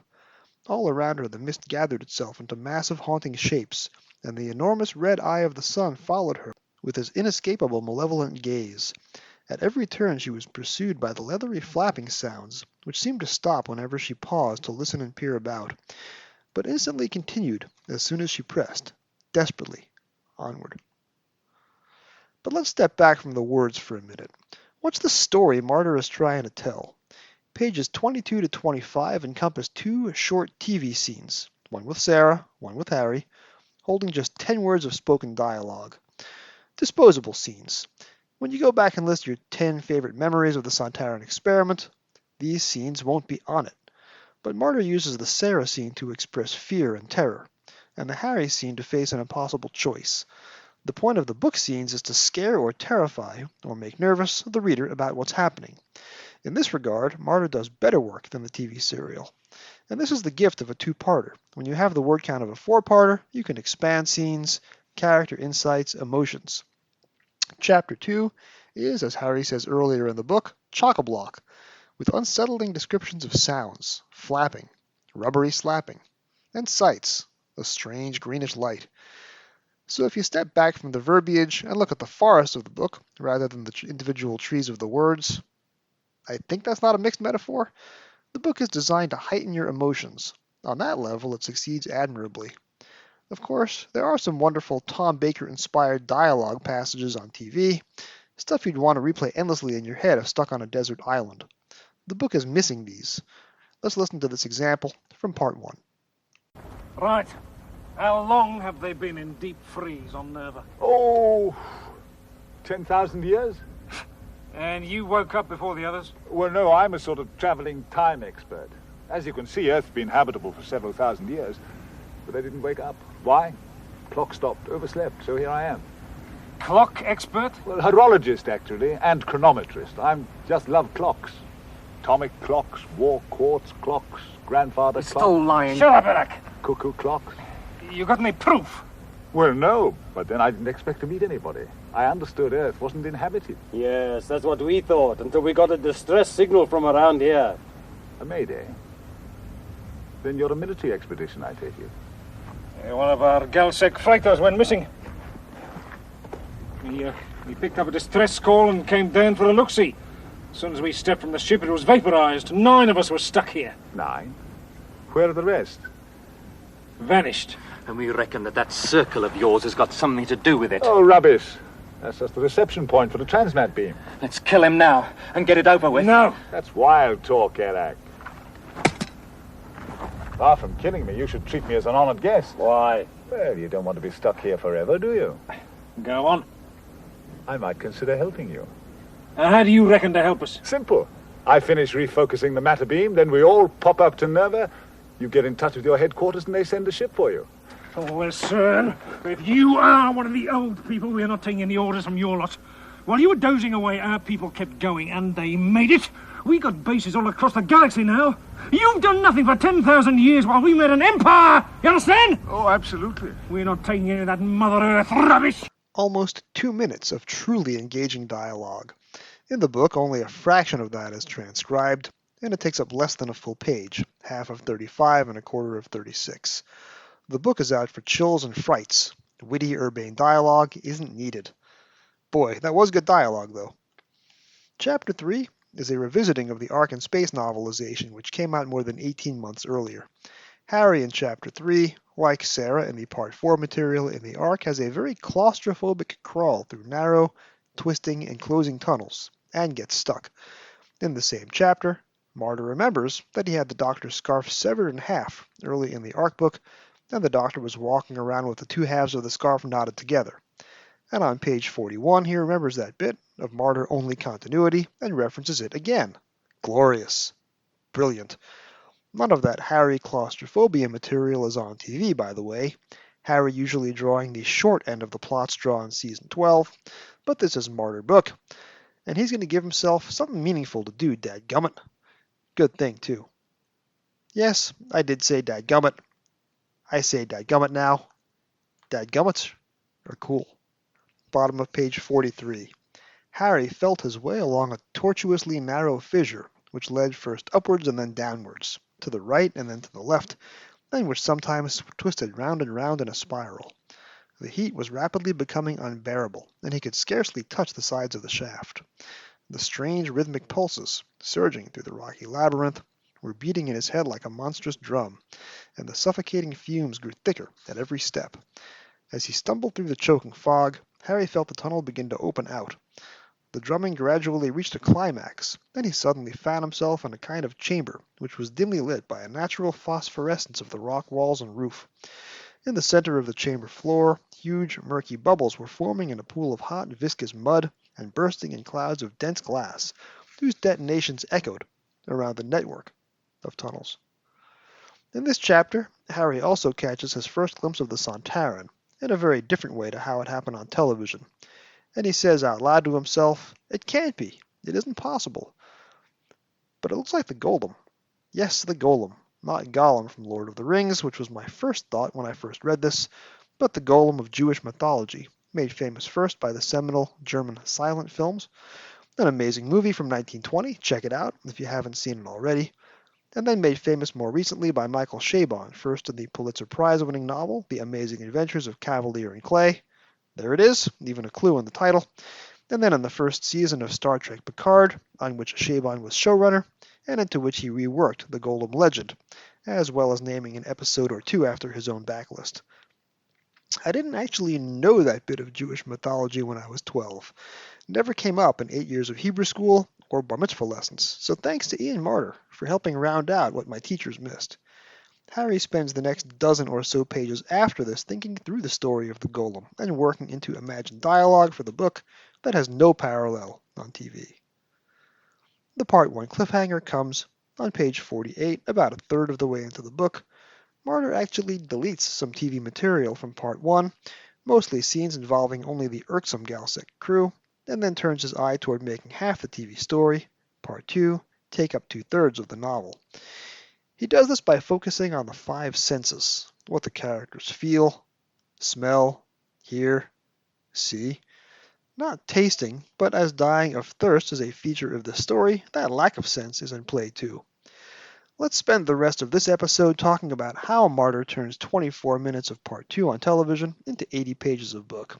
All around her the mist gathered itself into massive haunting shapes, and the enormous red eye of the sun followed her with his inescapable malevolent gaze. At every turn she was pursued by the leathery flapping sounds, which seemed to stop whenever she paused to listen and peer about, but instantly continued as soon as she pressed, desperately, onward. But let's step back from the words for a minute. What's the story Martyr is trying to tell? Pages 22 to 25 encompass two short TV scenes, one with Sarah, one with Harry, holding just 10 words of spoken dialogue. Disposable scenes. When you go back and list your 10 favorite memories of the Sontaran Experiment, these scenes won't be on it. But Martyr uses the Sarah scene to express fear and terror, and the Harry scene to face an impossible choice. The point of the book scenes is to scare or terrify, or make nervous, the reader about what's happening. In this regard, Martyr does better work than the TV serial. And this is the gift of a two-parter. When you have the word count of a four-parter, you can expand scenes, character insights, emotions. Chapter 2 is, as Harry says earlier in the book, chock-a-block, with unsettling descriptions of sounds, flapping, rubbery slapping, and sights, a strange greenish light. So if you step back from the verbiage and look at the forest of the book, rather than the individual trees of the words, I think that's not a mixed metaphor. The book is designed to heighten your emotions. On that level, it succeeds admirably. Of course, there are some wonderful Tom Baker-inspired dialogue passages on TV, stuff you'd want to replay endlessly in your head if stuck on a desert island. The book is missing these. Let's listen to this example from part 1. Right. How long have they been in deep freeze on Nerva? Oh, 10,000 years? And you woke up before the others? Well, no, I'm a sort of traveling time expert. As you can see, Earth's been habitable for several thousand years, but I didn't wake up. Why? Clock stopped, overslept, so here I am. Clock expert? Well, horologist, actually, and chronometrist. I just love clocks. Atomic clocks, war quartz clocks, grandfather clocks. Still lying. Shut up, Eric. Cuckoo clocks. You got any proof? Well, no, but then I didn't expect to meet anybody. I understood Earth wasn't inhabited. Yes, that's what we thought, until we got a distress signal from around here. A mayday. Then you're a military expedition, I take it. One of our Galsec freighters went missing. We picked up a distress call and came down for a look-see. As soon as we stepped from the ship, it was vaporized. 9 of us were stuck here. 9? Where are the rest? Vanished. And we reckon that circle of yours has got something to do with it. Oh, rubbish. That's just the reception point for the transmat beam. Let's kill him now and get it over with. No. That's wild talk, Eric. Far from killing me, you should treat me as an honored guest. Why? Well, you don't want to be stuck here forever, do you? Go on. I might consider helping you. How do you reckon to help us? Simple. I finish refocusing the matter beam, then we all pop up to Nerva. You get in touch with your headquarters and they send a ship for you. Oh, well, sir, if you are one of the old people, we're not taking any orders from your lot. While you were dozing away, our people kept going, and they made it. We got bases all across the galaxy now. You've done nothing for 10,000 years while we made an empire! You understand? Oh, absolutely. We're not taking any of that Mother Earth rubbish. Almost 2 minutes of truly engaging dialogue. In the book, only a fraction of that is transcribed, and it takes up less than a full page, half of 35 and a quarter of 36. The book is out for chills and frights. Witty, urbane dialogue isn't needed. Boy, that was good dialogue, though. Chapter 3 is a revisiting of the Ark in Space novelization, which came out more than 18 months earlier. Harry in Chapter 3, like Sarah in the Part 4 material in the Ark, has a very claustrophobic crawl through narrow, twisting, and closing tunnels, and gets stuck. In the same chapter, Martyr remembers that he had the Doctor's scarf severed in half early in the ARC book, and the Doctor was walking around with the two halves of the scarf knotted together. And on page 41, he remembers that bit of Martyr-only continuity and references it again. Glorious. Brilliant. None of that Harry claustrophobia material is on TV, by the way. Harry usually drawing the short end of the plot straw in season 12, but this is Martyr book, and he's going to give himself something meaningful to do, dadgummit. Good thing, too. Yes, I did say dadgummit. I say dadgummit now. Dadgummits are cool. Bottom of page 43. Harry felt his way along a tortuously narrow fissure, which led first upwards and then downwards, to the right and then to the left, and which sometimes twisted round and round in a spiral. The heat was rapidly becoming unbearable, and he could scarcely touch the sides of the shaft. The strange rhythmic pulses, surging through the rocky labyrinth, were beating in his head like a monstrous drum, and the suffocating fumes grew thicker at every step. As he stumbled through the choking fog, Harry felt the tunnel begin to open out. The drumming gradually reached a climax, then he suddenly found himself in a kind of chamber, which was dimly lit by a natural phosphorescence of the rock walls and roof. In the center of the chamber floor, huge, murky bubbles were forming in a pool of hot, viscous mud and bursting in clouds of dense glass, whose detonations echoed around the network of tunnels. In this chapter, Harry also catches his first glimpse of the Sontaran, in a very different way to how it happened on television. And he says out loud to himself, "It can't be. It isn't possible." But it looks like the golem. Yes, the golem. Not Gollum from Lord of the Rings, which was my first thought when I first read this, but the golem of Jewish mythology, made famous first by the seminal German silent films. An amazing movie from 1920. Check it out if you haven't seen it already. And then made famous more recently by Michael Chabon, first in the Pulitzer Prize-winning novel, The Amazing Adventures of Cavalier and Clay. There it is, even a clue in the title. And then in the first season of Star Trek Picard, on which Chabon was showrunner, and into which he reworked the Golem legend, as well as naming an episode or two after his own backlist. I didn't actually know that bit of Jewish mythology when I was 12. It never came up in 8 years of Hebrew school or bar mitzvah lessons, so thanks to Ian Martyr for helping round out what my teachers missed. Harry spends the next dozen or so pages after this thinking through the story of the golem and working into imagined dialogue for the book that has no parallel on TV. The Part 1 cliffhanger comes on page 48, about a third of the way into the book. Martyr actually deletes some TV material from Part 1, mostly scenes involving only the irksome Galsec crew, and then turns his eye toward making half the TV story, Part 2, take up 2/3 of the novel. He does this by focusing on the 5 senses, what the characters feel, smell, hear, see. Not tasting, but as dying of thirst is a feature of the story, that lack of sense is in play too. Let's spend the rest of this episode talking about how Martyr turns 24 minutes of Part 2 on television into 80 pages of book.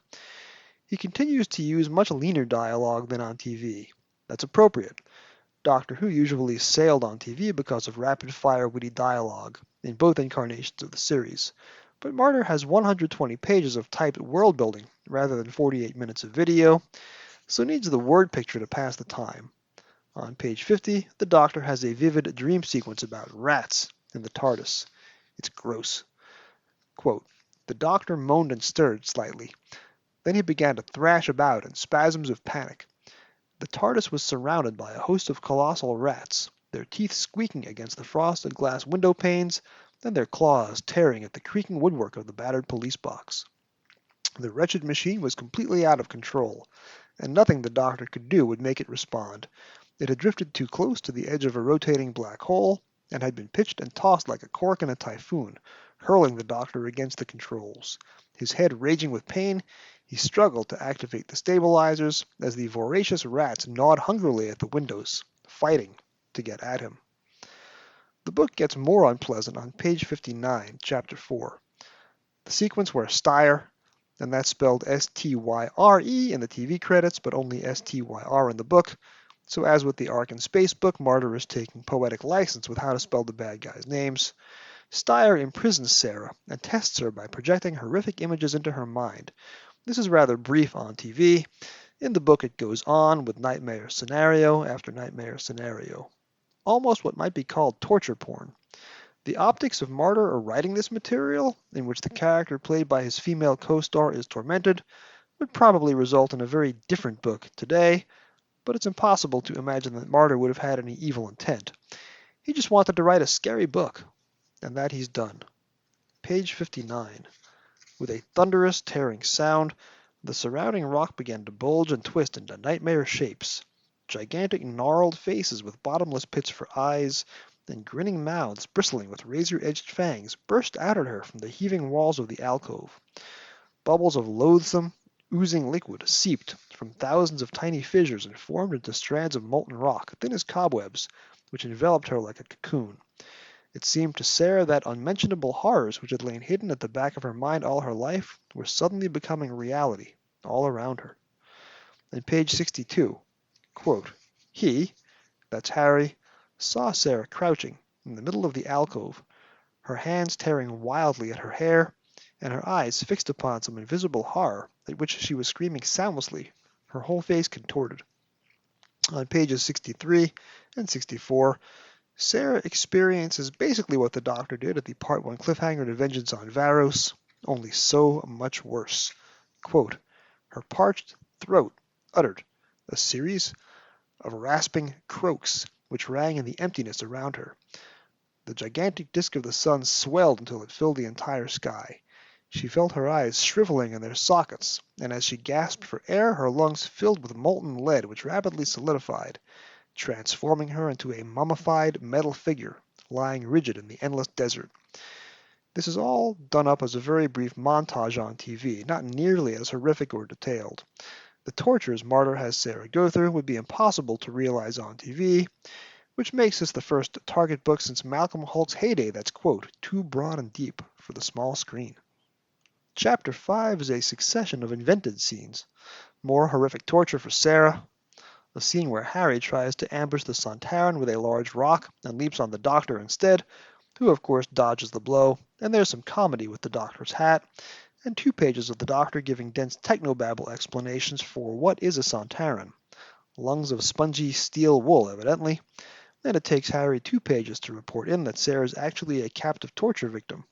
He continues to use much leaner dialogue than on TV. That's appropriate. Doctor Who usually sailed on TV because of rapid-fire witty dialogue in both incarnations of the series, but Martyr has 120 pages of typed world-building rather than 48 minutes of video, so needs the word picture to pass the time. On page 50, the Doctor has a vivid dream sequence about rats in the TARDIS. It's gross. Quote, "The Doctor moaned and stirred slightly. Then he began to thrash about in spasms of panic. The TARDIS was surrounded by a host of colossal rats, their teeth squeaking against the frosted glass window panes, and their claws tearing at the creaking woodwork of the battered police box. The wretched machine was completely out of control, and nothing the Doctor could do would make it respond. It had drifted too close to the edge of a rotating black hole, and had been pitched and tossed like a cork in a typhoon, hurling the Doctor against the controls. His head raging with pain, he struggled to activate the stabilizers as the voracious rats gnawed hungrily at the windows, fighting to get at him." The book gets more unpleasant on page 59, chapter 4. The sequence where Styre, and that's spelled S-T-Y-R-E in the TV credits, but only S-T-Y-R in the book, so as with the Ark and Space book, Martyr is taking poetic license with how to spell the bad guys' names. Styre imprisons Sarah and tests her by projecting horrific images into her mind. This is rather brief on TV. In the book it goes on with nightmare scenario after nightmare scenario. Almost what might be called torture porn. The optics of Martyr writing this material, in which the character played by his female co-star is tormented, would probably result in a very different book today, but it's impossible to imagine that Martyr would have had any evil intent. He just wanted to write a scary book, and that he's done. Page 59. With a thunderous, tearing sound, the surrounding rock began to bulge and twist into nightmare shapes. Gigantic gnarled faces with bottomless pits for eyes, and grinning mouths bristling with razor-edged fangs burst out at her from the heaving walls of the alcove. Bubbles of loathsome, oozing liquid seeped from thousands of tiny fissures and formed into strands of molten rock, thin as cobwebs, which enveloped her like a cocoon. It seemed to Sarah that unmentionable horrors which had lain hidden at the back of her mind all her life were suddenly becoming reality all around her. On page 62, quote, he, that's Harry, saw Sarah crouching in the middle of the alcove, her hands tearing wildly at her hair, and her eyes fixed upon some invisible horror at which she was screaming soundlessly, her whole face contorted. On pages 63 and 64, Sarah experiences basically what the Doctor did at the Part 1 cliffhanger to Vengeance on Varos, only so much worse. Quote, her parched throat uttered a series of rasping croaks which rang in the emptiness around her. The gigantic disk of the sun swelled until it filled the entire sky. She felt her eyes shriveling in their sockets, and as she gasped for air, her lungs filled with molten lead which rapidly solidified, transforming her into a mummified metal figure lying rigid in the endless desert. This is all done up as a very brief montage on TV, not nearly as horrific or detailed. The tortures Martyr has Sarah go through would be impossible to realize on TV, which makes this the first Target book since Malcolm Holt's heyday that's, quote, too broad and deep for the small screen. Chapter 5 is a succession of invented scenes. More horrific torture for Sarah, a scene where Harry tries to ambush the Sontaran with a large rock and leaps on the Doctor instead, who of course dodges the blow, and there's some comedy with the Doctor's hat, and 2 pages of the Doctor giving dense technobabble explanations for what is a Sontaran. Lungs of spongy steel wool, evidently. Then it takes Harry 2 pages to report in that Sarah is actually a captive torture victim.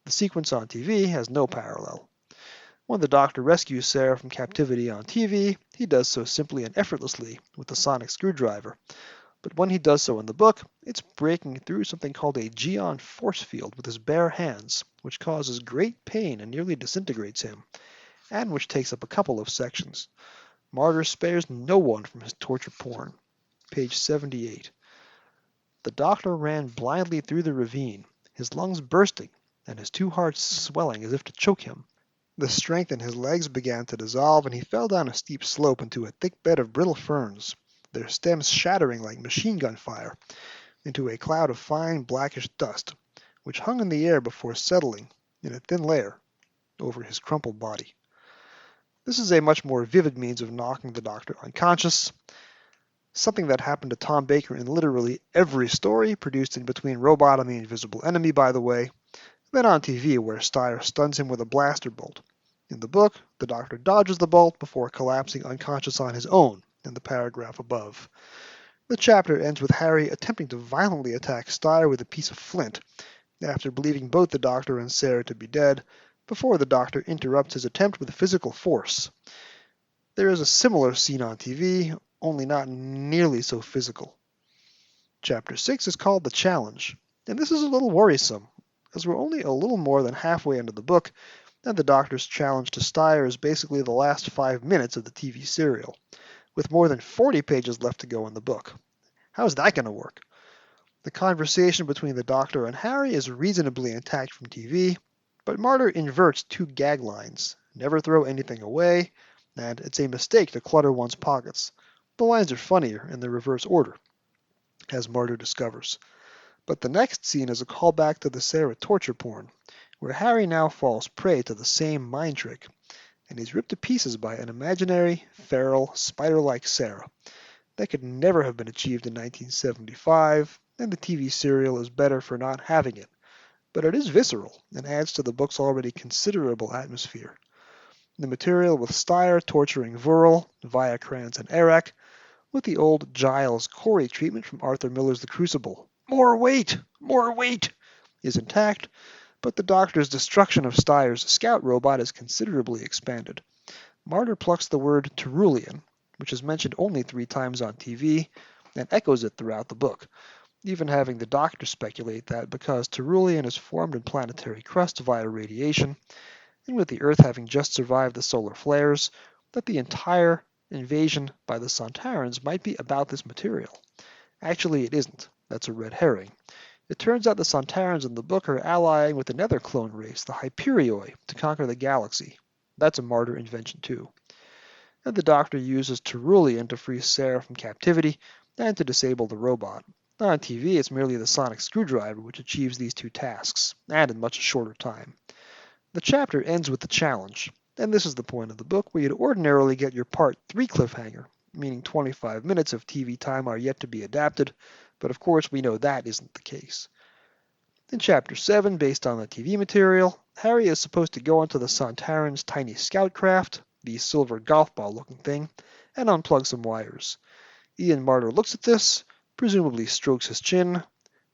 The sequence on TV has no parallel. When the Doctor rescues Sarah from captivity on TV, he does so simply and effortlessly with the sonic screwdriver. But when he does so in the book, it's breaking through something called a Geon force field with his bare hands, which causes great pain and nearly disintegrates him, and which takes up a couple of sections. Martyr spares no one from his torture porn. Page 78. The Doctor ran blindly through the ravine, his lungs bursting, and his 2 hearts swelling as if to choke him. The strength in his legs began to dissolve, and he fell down a steep slope into a thick bed of brittle ferns, their stems shattering like machine gun fire, into a cloud of fine blackish dust, which hung in the air before settling in a thin layer over his crumpled body. This is a much more vivid means of knocking the Doctor unconscious, something that happened to Tom Baker in literally every story produced in between Robot and the Invisible Enemy, by the way, than on TV where Steyer stuns him with a blaster bolt. In the book, the Doctor dodges the bolt before collapsing unconscious on his own, in the paragraph above. The chapter ends with Harry attempting to violently attack Steyer with a piece of flint, after believing both the Doctor and Sarah to be dead, before the Doctor interrupts his attempt with physical force. There is a similar scene on TV, only not nearly so physical. Chapter 6 is called The Challenge, and this is a little worrisome, as we're only a little more than halfway into the book, and the Doctor's challenge to Steyer is basically the last 5 minutes of the TV serial, with more than 40 pages left to go in the book. How's that going to work? The conversation between the Doctor and Harry is reasonably intact from TV, but Martyr inverts 2 gag lines, never throw anything away, and it's a mistake to clutter one's pockets. The lines are funnier in the reverse order, as Martyr discovers. But the next scene is a callback to the Sarah torture porn, where Harry now falls prey to the same mind trick, and is ripped to pieces by an imaginary, feral, spider-like Sarah. That could never have been achieved in 1975, and the TV serial is better for not having it. But it is visceral, and adds to the book's already considerable atmosphere. The material with Steyer torturing Vural, Viacrans, and Eric, with the old Giles Corey treatment from Arthur Miller's The Crucible. More weight! More weight! Is intact, but the Doctor's destruction of Steyer's scout robot is considerably expanded. Martyr plucks the word Terulian, which is mentioned only 3 times on TV, and echoes it throughout the book, even having the Doctor speculate that because Terulian is formed in planetary crust via radiation, and with the Earth having just survived the solar flares, that the entire invasion by the Sontarans might be about this material. Actually, it isn't. That's a red herring. It turns out the Sontarans in the book are allying with another clone race, the Hyperioi, to conquer the galaxy. That's a Martyr invention too. And the Doctor uses Terulian to free Sarah from captivity and to disable the robot. On TV, it's merely the sonic screwdriver which achieves these 2 tasks, and in much a shorter time. The chapter ends with the challenge, and this is the point of the book where you'd ordinarily get your Part 3 cliffhanger, meaning 25 minutes of TV time are yet to be adapted, but of course we know that isn't the case. In Chapter 7, based on the TV material, Harry is supposed to go onto the Sontaran's tiny scout craft, the silver golf ball looking thing, and unplug some wires. Ian Martyr looks at this, presumably strokes his chin,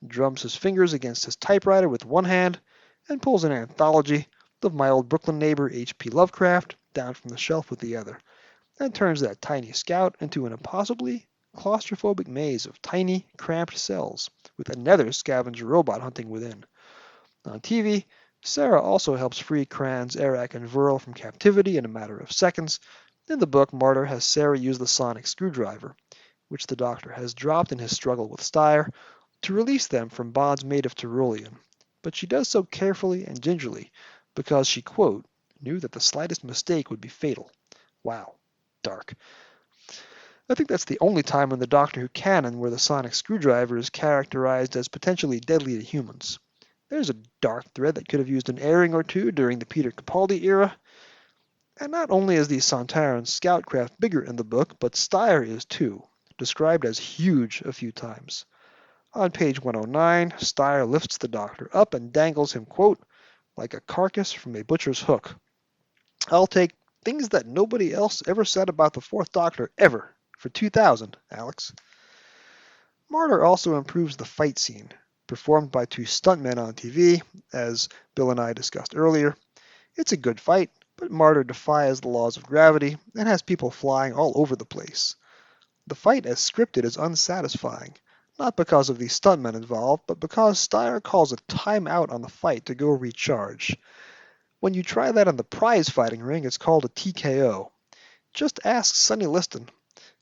drums his fingers against his typewriter with one hand, and pulls an anthology of My Old Brooklyn Neighbor H.P. Lovecraft down from the shelf with the other, and turns that tiny scout into an impossibly claustrophobic maze of tiny, cramped cells, with another scavenger robot hunting within. On TV, Sarah also helps free Kranz, Eric, and Vural from captivity in a matter of seconds. In the book, Martyr has Sarah use the sonic screwdriver, which the Doctor has dropped in his struggle with Steyer, to release them from bonds made of Terulian. But she does so carefully and gingerly, because she, quote, knew that the slightest mistake would be fatal. Wow. Dark. I think that's the only time in the Doctor Who canon where the sonic screwdriver is characterized as potentially deadly to humans. There's a dark thread that could have used an airing or two during the Peter Capaldi era. And not only is the Sontaran scout craft bigger in the book, but Steyer is too, described as huge a few times. On page 109, Steyer lifts the Doctor up and dangles him, quote, like a carcass from a butcher's hook. I'll take things that nobody else ever said about the 4th Doctor ever for 2,000, Alex. Martyr also improves the fight scene, performed by 2 stuntmen on TV, as Bill and I discussed earlier. It's a good fight, but Martyr defies the laws of gravity and has people flying all over the place. The fight as scripted is unsatisfying, not because of the stuntmen involved, but because Steyer calls a timeout on the fight to go recharge. When you try that on the prize fighting ring, it's called a TKO. Just ask Sonny Liston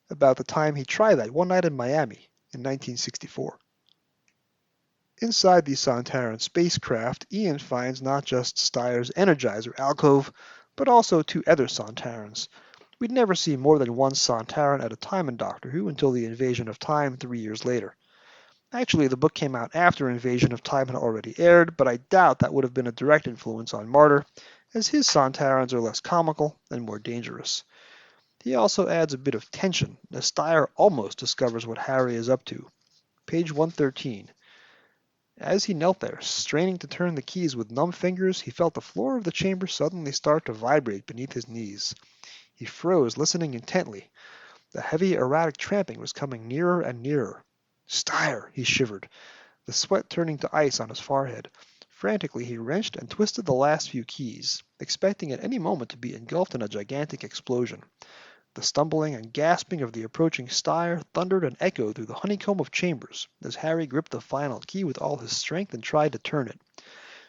about the time he tried that one night in Miami in 1964. Inside the Sontaran spacecraft, Ian finds not just Steyer's Energizer alcove, but also 2 other Sontarans. We'd never see more than 1 Sontaran at a time in Doctor Who until the Invasion of Time 3 years later. Actually, the book came out after Invasion of Time had already aired, but I doubt that would have been a direct influence on Martyr, as his Sontarans are less comical and more dangerous. He also adds a bit of tension, as Steyer almost discovers what Harry is up to. Page 113. As he knelt there, straining to turn the keys with numb fingers, he felt the floor of the chamber suddenly start to vibrate beneath his knees. He froze, listening intently. The heavy, erratic tramping was coming nearer and nearer. Steyer, he shivered, the sweat turning to ice on his forehead. Frantically, he wrenched and twisted the last few keys, expecting at any moment to be engulfed in a gigantic explosion. The stumbling and gasping of the approaching Steyer thundered and echoed through the honeycomb of chambers as Harry gripped the final key with all his strength and tried to turn it.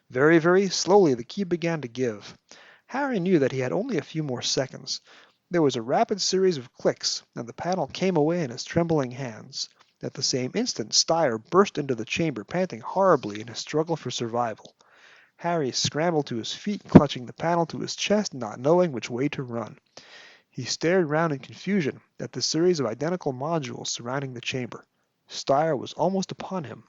Very, very slowly the key began to give. Harry knew that he had only a few more seconds. There was a rapid series of clicks, and the panel came away in his trembling hands. At the same instant, Steyer burst into the chamber, panting horribly in his struggle for survival. Harry scrambled to his feet, clutching the panel to his chest, not knowing which way to run. He stared round in confusion at the series of identical modules surrounding the chamber. Steyer was almost upon him.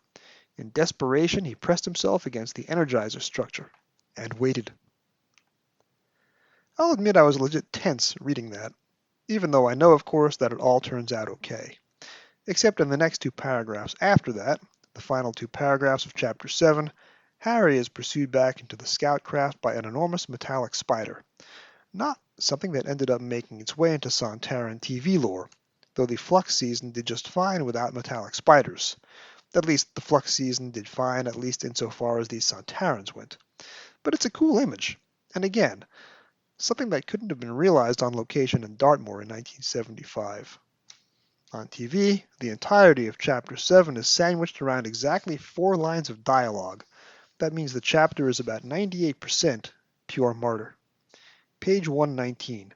In desperation, he pressed himself against the Energizer structure and waited. I'll admit I was legit tense reading that, even though I know, of course, that it all turns out okay. Except in the next 2 paragraphs after that, the final 2 paragraphs of Chapter 7, Harry is pursued back into the scout craft by an enormous metallic spider. Not something that ended up making its way into Sontaran TV lore, though the Flux season did just fine without metallic spiders. At least the Flux season did fine, at least insofar as these Sontarans went. But it's a cool image, and again, something that couldn't have been realized on location in Dartmoor in 1975. On TV, the entirety of Chapter 7 is sandwiched around exactly 4 lines of dialogue. That means the chapter is about 98% pure martyr. Page 119.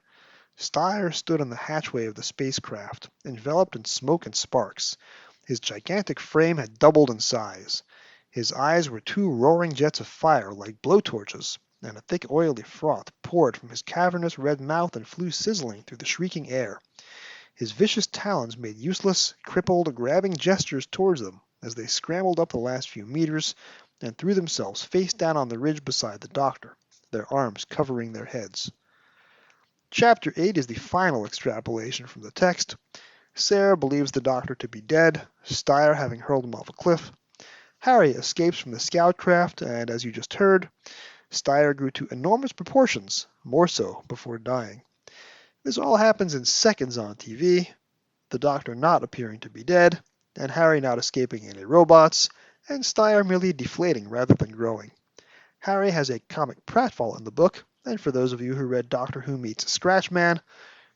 Steyer stood on the hatchway of the spacecraft, enveloped in smoke and sparks. His gigantic frame had doubled in size. His eyes were 2 roaring jets of fire like blowtorches, and a thick oily froth poured from his cavernous red mouth and flew sizzling through the shrieking air. His vicious talons made useless, crippled, grabbing gestures towards them as they scrambled up the last few meters and threw themselves face down on the ridge beside the doctor, their arms covering their heads. Chapter 8 is the final extrapolation from the text. Sarah believes the doctor to be dead, Steyer having hurled him off a cliff. Harry escapes from the scout craft, and as you just heard, Steyer grew to enormous proportions, more so before dying. This all happens in seconds on TV, the doctor not appearing to be dead, and Harry not escaping any robots, and Steyer merely deflating rather than growing. Harry has a comic pratfall in the book, and for those of you who read Doctor Who Meets Scratchman,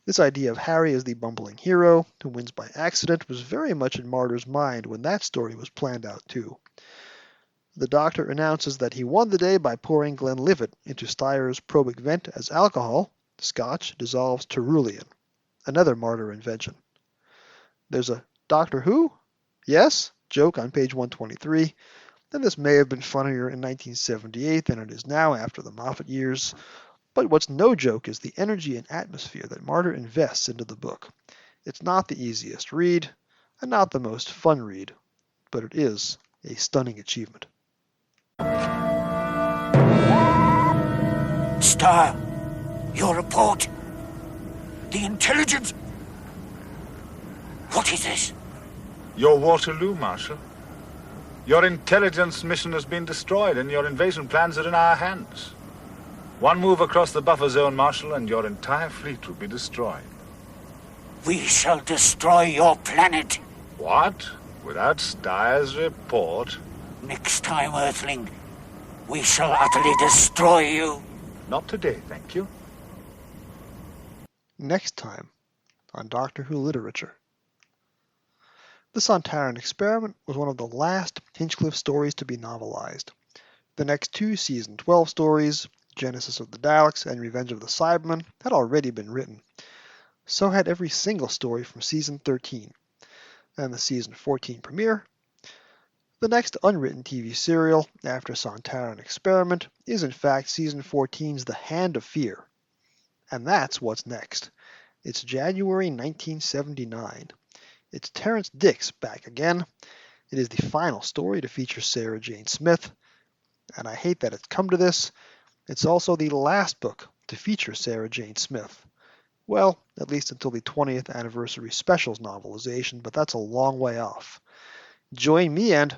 this idea of Harry as the bumbling hero who wins by accident was very much in Martyr's mind when that story was planned out too. The Doctor announces that he won the day by pouring Glenlivet into Steyer's probic vent as alcohol. Scotch dissolves Terulian, another Martyr invention. There's a Doctor Who? Yes? Joke on page 123. And this may have been funnier in 1978 than it is now after the Moffat years. But what's no joke is the energy and atmosphere that Martyr invests into the book. It's not the easiest read, and not the most fun read, but it is a stunning achievement. Star, your report. The intelligence. What is this? Your Waterloo, Marshal. Your intelligence mission has been destroyed, and your invasion plans are in our hands. One move across the buffer zone, Marshal, and your entire fleet will be destroyed. We shall destroy your planet. What? Without Steyer's report? Next time, Earthling, we shall utterly destroy you. Not today, thank you. Next time on Doctor Who Literature. The Sontaran Experiment was one of the last Hinchcliffe stories to be novelized. The next 2 Season 12 stories, Genesis of the Daleks and Revenge of the Cybermen, had already been written. So had every single story from Season 13. And the Season 14 premiere. The next unwritten TV serial after Sontaran Experiment is in fact Season 14's The Hand of Fear. And that's what's next. It's January 1979. It's Terrence Dicks back again. It is the final story to feature Sarah Jane Smith. And I hate that it's come to this. It's also the last book to feature Sarah Jane Smith. Well, at least until the 20th anniversary specials novelization, but that's a long way off. Join me and,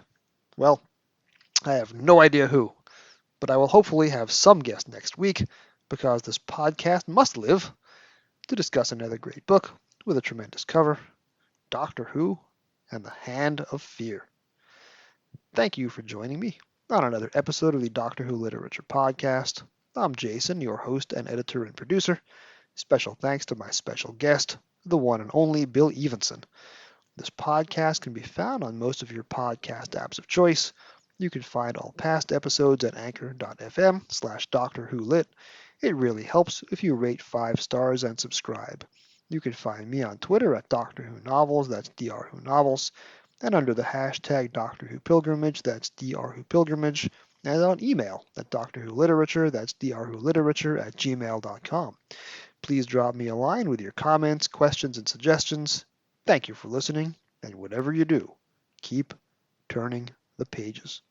well, I have no idea who, but I will hopefully have some guest next week, because this podcast must live, to discuss another great book with a tremendous cover, Doctor Who and the Hand of Fear. Thank you for joining me on another episode of the Doctor Who Literature Podcast. I'm Jason, your host and editor and producer. Special thanks to my special guest, the one and only Bill Evenson. This podcast can be found on most of your podcast apps of choice. You can find all past episodes at anchor.fm/DoctorWhoLit. It really helps if you rate 5 stars and subscribe. You can find me on Twitter at Doctor Who Novels, that's Dr. Who Novels, and under the hashtag Doctor Who Pilgrimage, that's Dr. Who Pilgrimage, and on email at Doctor Who Literature, that's drwholiterature@gmail.com. Please drop me a line with your comments, questions, and suggestions. Thank you for listening, and whatever you do, keep turning the pages.